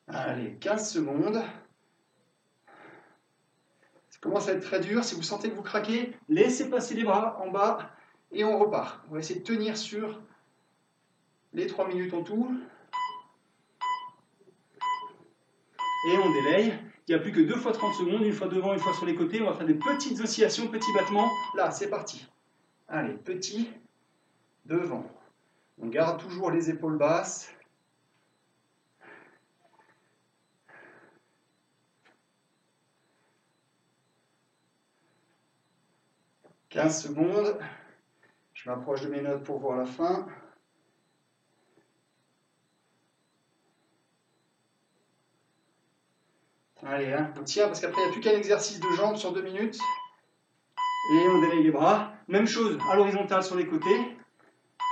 Allez, 15 secondes. Ça commence à être très dur. Si vous sentez que vous craquez, laissez passer les bras en bas et on repart. On va essayer de tenir sur les 3 minutes en tout. Et on délaye. Il n'y a plus que 2 fois 30 secondes, une fois devant, une fois sur les côtés. On va faire des petites oscillations, petits battements. Là, c'est parti. Allez, petit, devant. On garde toujours les épaules basses. « 15 secondes. Je m'approche de mes notes pour voir la fin. Allez, hein, on tient parce qu'après il n'y a plus qu'un exercice de jambes sur 2 minutes. Et on délaye les bras. Même chose à l'horizontale sur les côtés.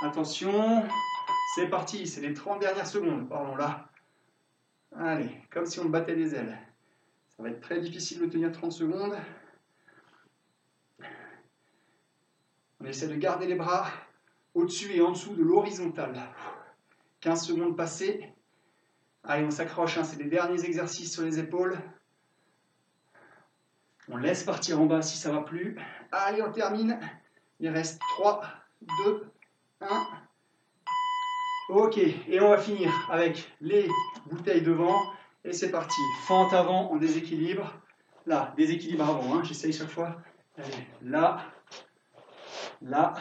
Attention, c'est parti, c'est les 30 dernières secondes. Pardon, là. Allez, comme si on battait des ailes. Ça va être très difficile de tenir 30 secondes. On essaie de garder les bras au-dessus et en dessous de l'horizontale. 15 secondes passées. Allez, on s'accroche, hein, c'est les derniers exercices sur les épaules. On laisse partir en bas si ça ne va plus. Allez, on termine. Il reste 3, 2, 1. Ok, et on va finir avec les bouteilles devant. Et c'est parti. Fente avant en déséquilibre. Là, déséquilibre avant, hein, j'essaye chaque fois. Allez, là. Là.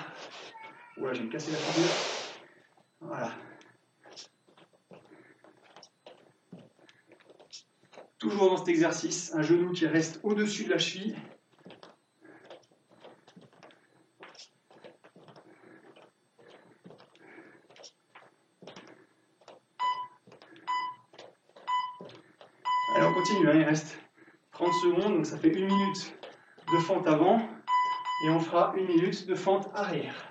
Ouais, je vais me casser la figure. Voilà. Toujours dans cet exercice, un genou qui reste au-dessus de la cheville. Allez, on continue, hein, il reste 30 secondes, donc ça fait 1 minute de fente avant, et on fera 1 minute de fente arrière.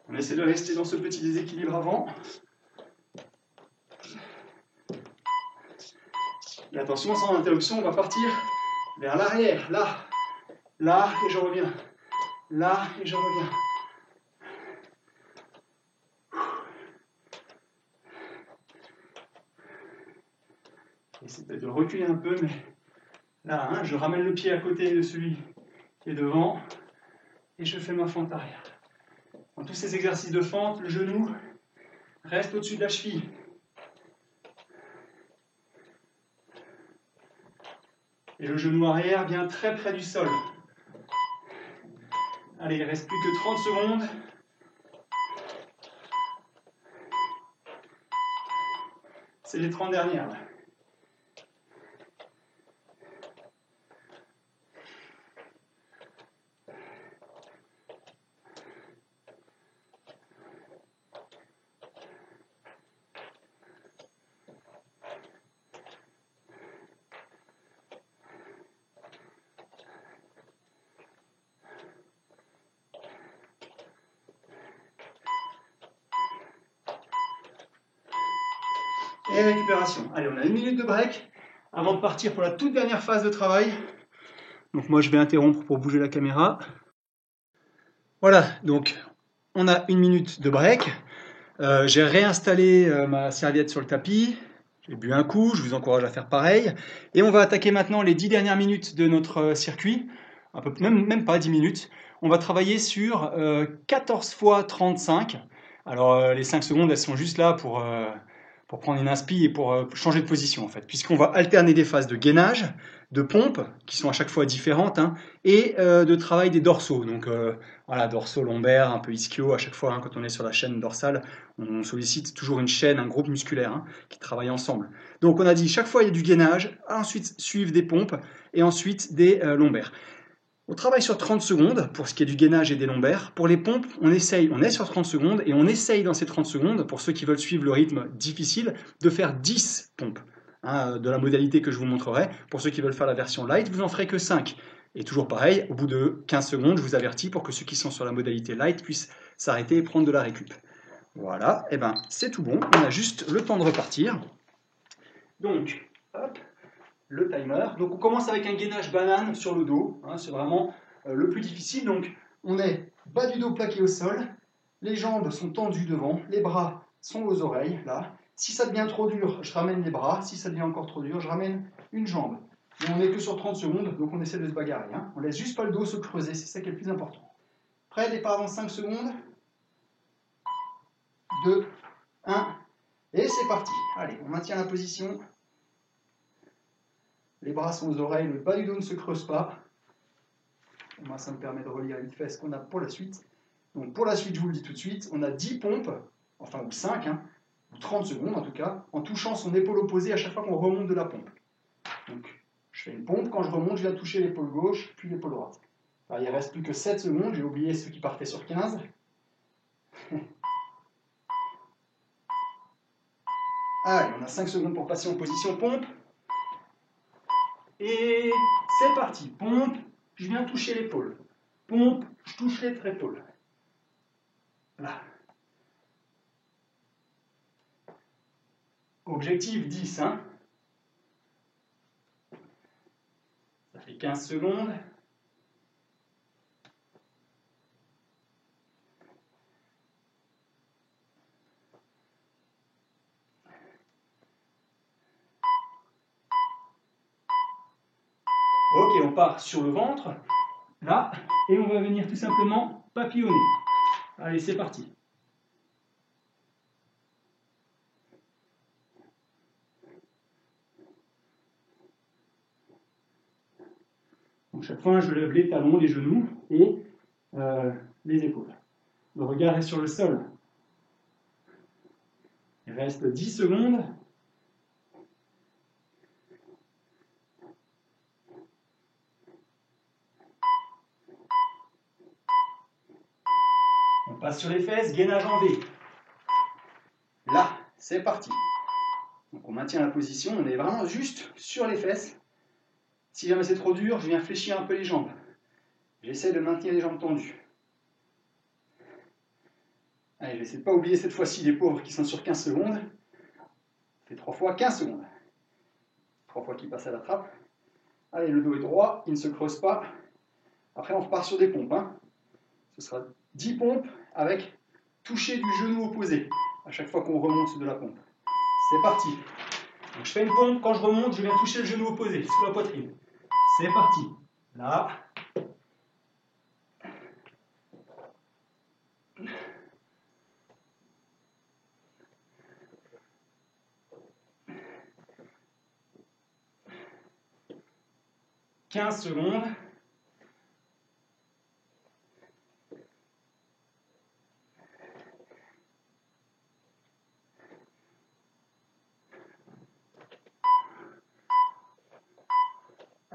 On essaie de rester dans ce petit déséquilibre avant. Et attention, sans interruption, on va partir vers l'arrière. Là, là, et je reviens. Là, et je reviens. J'essaie peut-être de reculer un peu, mais là, hein, je ramène le pied à côté de celui qui est devant et je fais ma fente arrière. Dans tous ces exercices de fente, le genou reste au-dessus de la cheville. Et le genou arrière vient très près du sol. Allez, il ne reste plus que 30 secondes. C'est les 30 dernières. Là. Et récupération. Allez, on a 1 minute de break avant de partir pour la toute dernière phase de travail. Donc moi, je vais interrompre pour bouger la caméra. Voilà, donc on a 1 minute de break. J'ai réinstallé ma serviette sur le tapis. J'ai bu un coup, je vous encourage à faire pareil. Et on va attaquer maintenant les 10 dernières minutes de notre circuit. Un peu, même pas 10 minutes. On va travailler sur 14 fois 35. Alors les 5 secondes, elles sont juste là pour prendre une inspi et pour changer de position en fait, puisqu'on va alterner des phases de gainage, de pompe, qui sont à chaque fois différentes, hein, et de travail des dorsaux. Donc voilà, dorsaux, lombaires, un peu ischio, à chaque fois, hein, quand on est sur la chaîne dorsale, on sollicite toujours une chaîne, un groupe musculaire hein, qui travaille ensemble. Donc on a dit, chaque fois il y a du gainage, ensuite suivent des pompes, et ensuite des lombaires. On travaille sur 30 secondes pour ce qui est du gainage et des lombaires. Pour les pompes, on est sur 30 secondes et on essaye dans ces 30 secondes, pour ceux qui veulent suivre le rythme difficile, de faire 10 pompes. De la modalité que je vous montrerai. Pour ceux qui veulent faire la version light, vous n'en ferez que 5. Et toujours pareil, au bout de 15 secondes, je vous avertis pour que ceux qui sont sur la modalité light puissent s'arrêter et prendre de la récup. Voilà, et ben c'est tout bon, on a juste le temps de repartir. Donc, hop, le timer. Donc on commence avec un gainage banane sur le dos, c'est vraiment le plus difficile. Donc on est bas du dos plaqué au sol, les jambes sont tendues devant, les bras sont aux oreilles, là. Si ça devient trop dur, je ramène les bras, si ça devient encore trop dur, je ramène une jambe. Et on n'est que sur 30 secondes, donc on essaie de se bagarrer. On laisse juste pas le dos se creuser, c'est ça qui est le plus important. Prêt, départ dans 5 secondes. 2, 1, et c'est parti. Allez, on maintient la position. Les bras sont aux oreilles, le bas du dos ne se creuse pas. Moi, ça me permet de relire vite fait ce qu'on a pour la suite. Donc pour la suite, je vous le dis tout de suite, on a 10 pompes, enfin ou 5, ou 30 secondes en tout cas, en touchant son épaule opposée à chaque fois qu'on remonte de la pompe. Donc je fais une pompe, quand je remonte, je viens toucher l'épaule gauche, puis l'épaule droite. Alors, il ne reste plus que 7 secondes, j'ai oublié ceux qui partaient sur 15. Allez, on a 5 secondes pour passer en position pompe. Et c'est parti. Pompe, je viens toucher l'épaule. Pompe, je touche l'autre épaule. Là. Objectif 10. Ça fait 15 secondes. Ok, on part sur le ventre, là, et on va venir tout simplement papillonner. Allez, c'est parti. Donc chaque fois, je lève les talons, les genoux et les épaules. Le regard est sur le sol. Il reste 10 secondes. On passe sur les fesses, gainage en V. Là, c'est parti. Donc on maintient la position, on est vraiment juste sur les fesses. Si jamais c'est trop dur, je viens fléchir un peu les jambes. J'essaie de maintenir les jambes tendues. Allez, j'essaie de ne pas oublier cette fois-ci les pauvres qui sont sur 15 secondes. On fait 3 fois 15 secondes. 3 fois qui passent à la trappe. Allez, le dos est droit, il ne se creuse pas. Après, on repart sur des pompes. Ce sera 10 pompes avec toucher du genou opposé à chaque fois qu'on remonte de la pompe. C'est parti. Donc, je fais une pompe, quand je remonte, je viens toucher le genou opposé sous la poitrine. C'est parti. Là. « 15 secondes.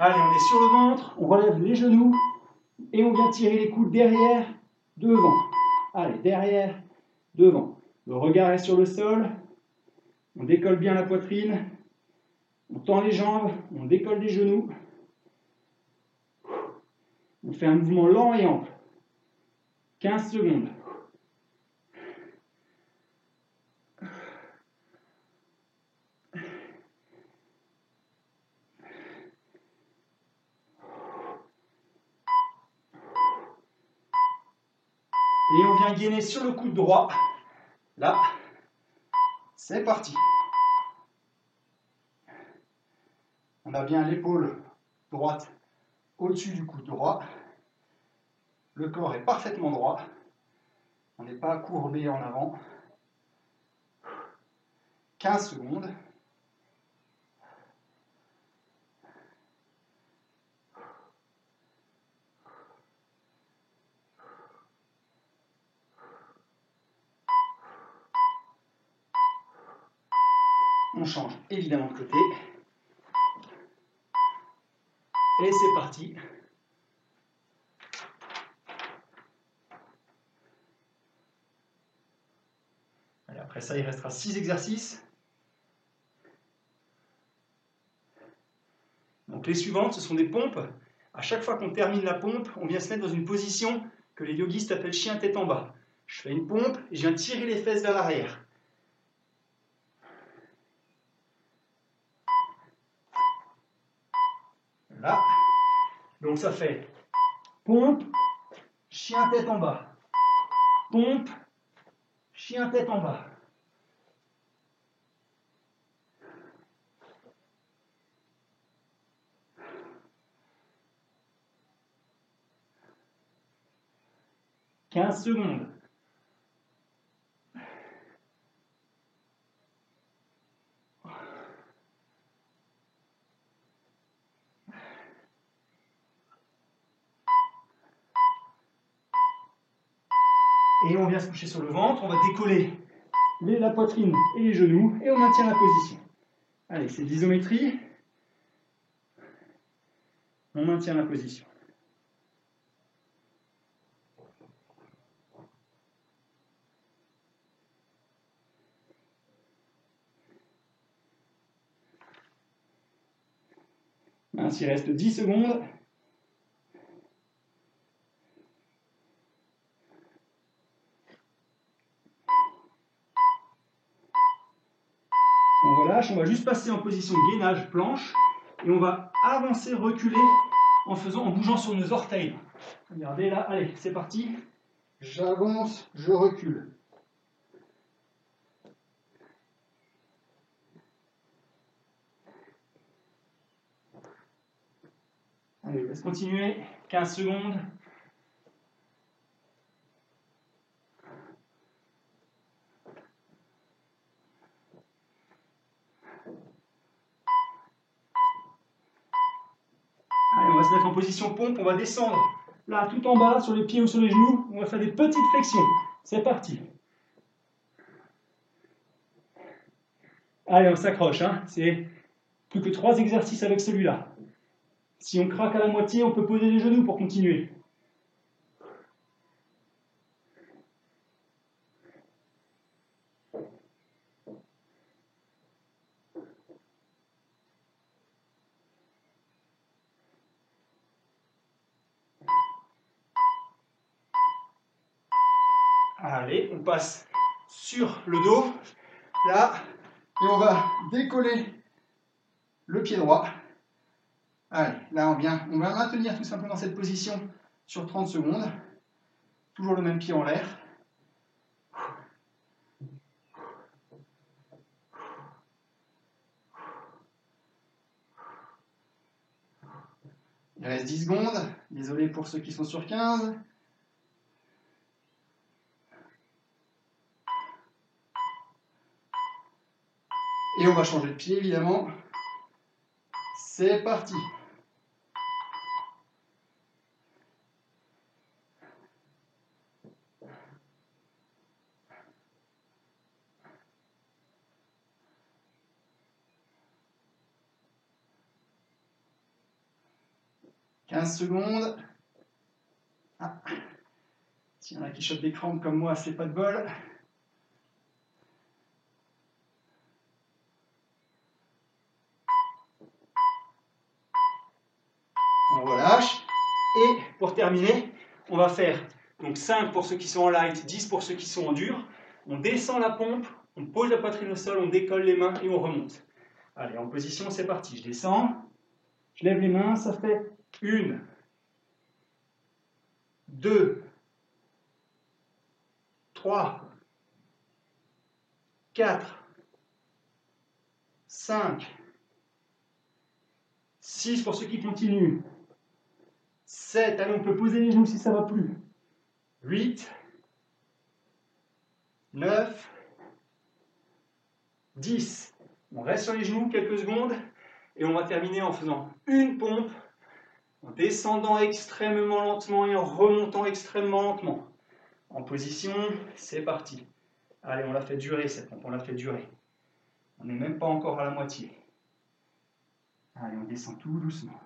Allez, on est sur le ventre, on relève les genoux et on vient tirer les coudes derrière, devant. Allez, derrière, devant. Le regard est sur le sol, on décolle bien la poitrine, on tend les jambes, on décolle les genoux. On fait un mouvement lent et ample. 15 secondes. Et on vient gainer sur le coude droit. Là, c'est parti. On a bien l'épaule droite au-dessus du coude droit. Le corps est parfaitement droit. On n'est pas courbé en avant. 15 secondes. On change évidemment de côté. Et c'est parti. Après ça, il restera 6 exercices. Donc les suivantes, ce sont des pompes. À chaque fois qu'on termine la pompe, on vient se mettre dans une position que les yogistes appellent chien tête en bas. Je fais une pompe et je viens tirer les fesses vers l'arrière. Là. Donc ça fait pompe, chien tête en bas. Pompe, chien tête en bas. « 15 secondes. Et on vient se coucher sur le ventre, on va décoller la poitrine et les genoux et on maintient la position. Allez, c'est de l'isométrie. On maintient la position. Ainsi, il reste 10 secondes. On relâche, on va juste passer en position gainage planche et on va avancer, reculer en bougeant sur nos orteils. Regardez là, allez, c'est parti. J'avance, je recule. Allez, laisse continuer. 15 secondes. Allez, on va se mettre en position pompe, on va descendre là tout en bas, sur les pieds ou sur les genoux. On va faire des petites flexions. C'est parti. Allez, on s'accroche. Hein. C'est plus que 3 exercices avec celui-là. Si on craque à la moitié, on peut poser les genoux pour continuer. Allez, on passe sur le dos, là, et on va décoller le pied droit. Allez, là on va maintenir tout simplement cette position sur 30 secondes. Toujours le même pied en l'air. Il reste 10 secondes. Désolé pour ceux qui sont sur 15. Et on va changer de pied, évidemment. C'est parti. « 15 secondes. Ah. S'il y en a qui chopent des crampes comme moi, c'est pas de bol. On relâche. Et pour terminer, on va faire donc 5 pour ceux qui sont en light, 10 pour ceux qui sont en dur. On descend la pompe, on pose la poitrine au sol, on décolle les mains et on remonte. Allez, en position, c'est parti. Je descends, je lève les mains, ça fait 1, 2, 3, 4, 5, 6 pour ceux qui continuent. 7, allez, on peut poser les genoux si ça ne va plus. 8, 9, 10. On reste sur les genoux quelques secondes et on va terminer en faisant une pompe, en descendant extrêmement lentement et en remontant extrêmement lentement. En position, c'est parti. Allez, on l'a fait durer cette pompe, on l'a fait durer. On n'est même pas encore à la moitié. Allez, on descend tout doucement.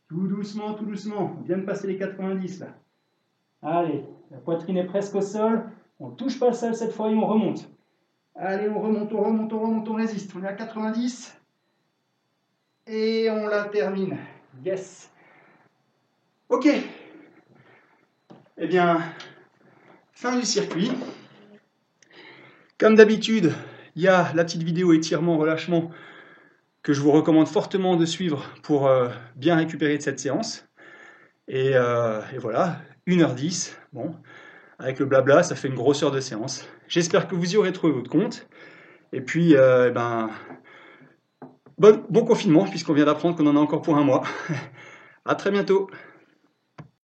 Tout doucement, tout doucement. On vient de passer les 90 là. Allez, la poitrine est presque au sol. On ne touche pas le sol cette fois et on remonte. Allez, on remonte, on remonte, on remonte, on résiste. On est à 90. Et on la termine. Yes. Ok. Eh bien, fin du circuit. Comme d'habitude, il y a la petite vidéo étirement, relâchement que je vous recommande fortement de suivre pour bien récupérer de cette séance. Et voilà, 1h10. Bon, avec le blabla, ça fait une grosse heure de séance. J'espère que vous y aurez trouvé votre compte. Et puis, bon confinement, puisqu'on vient d'apprendre qu'on en a encore pour un mois. À très bientôt.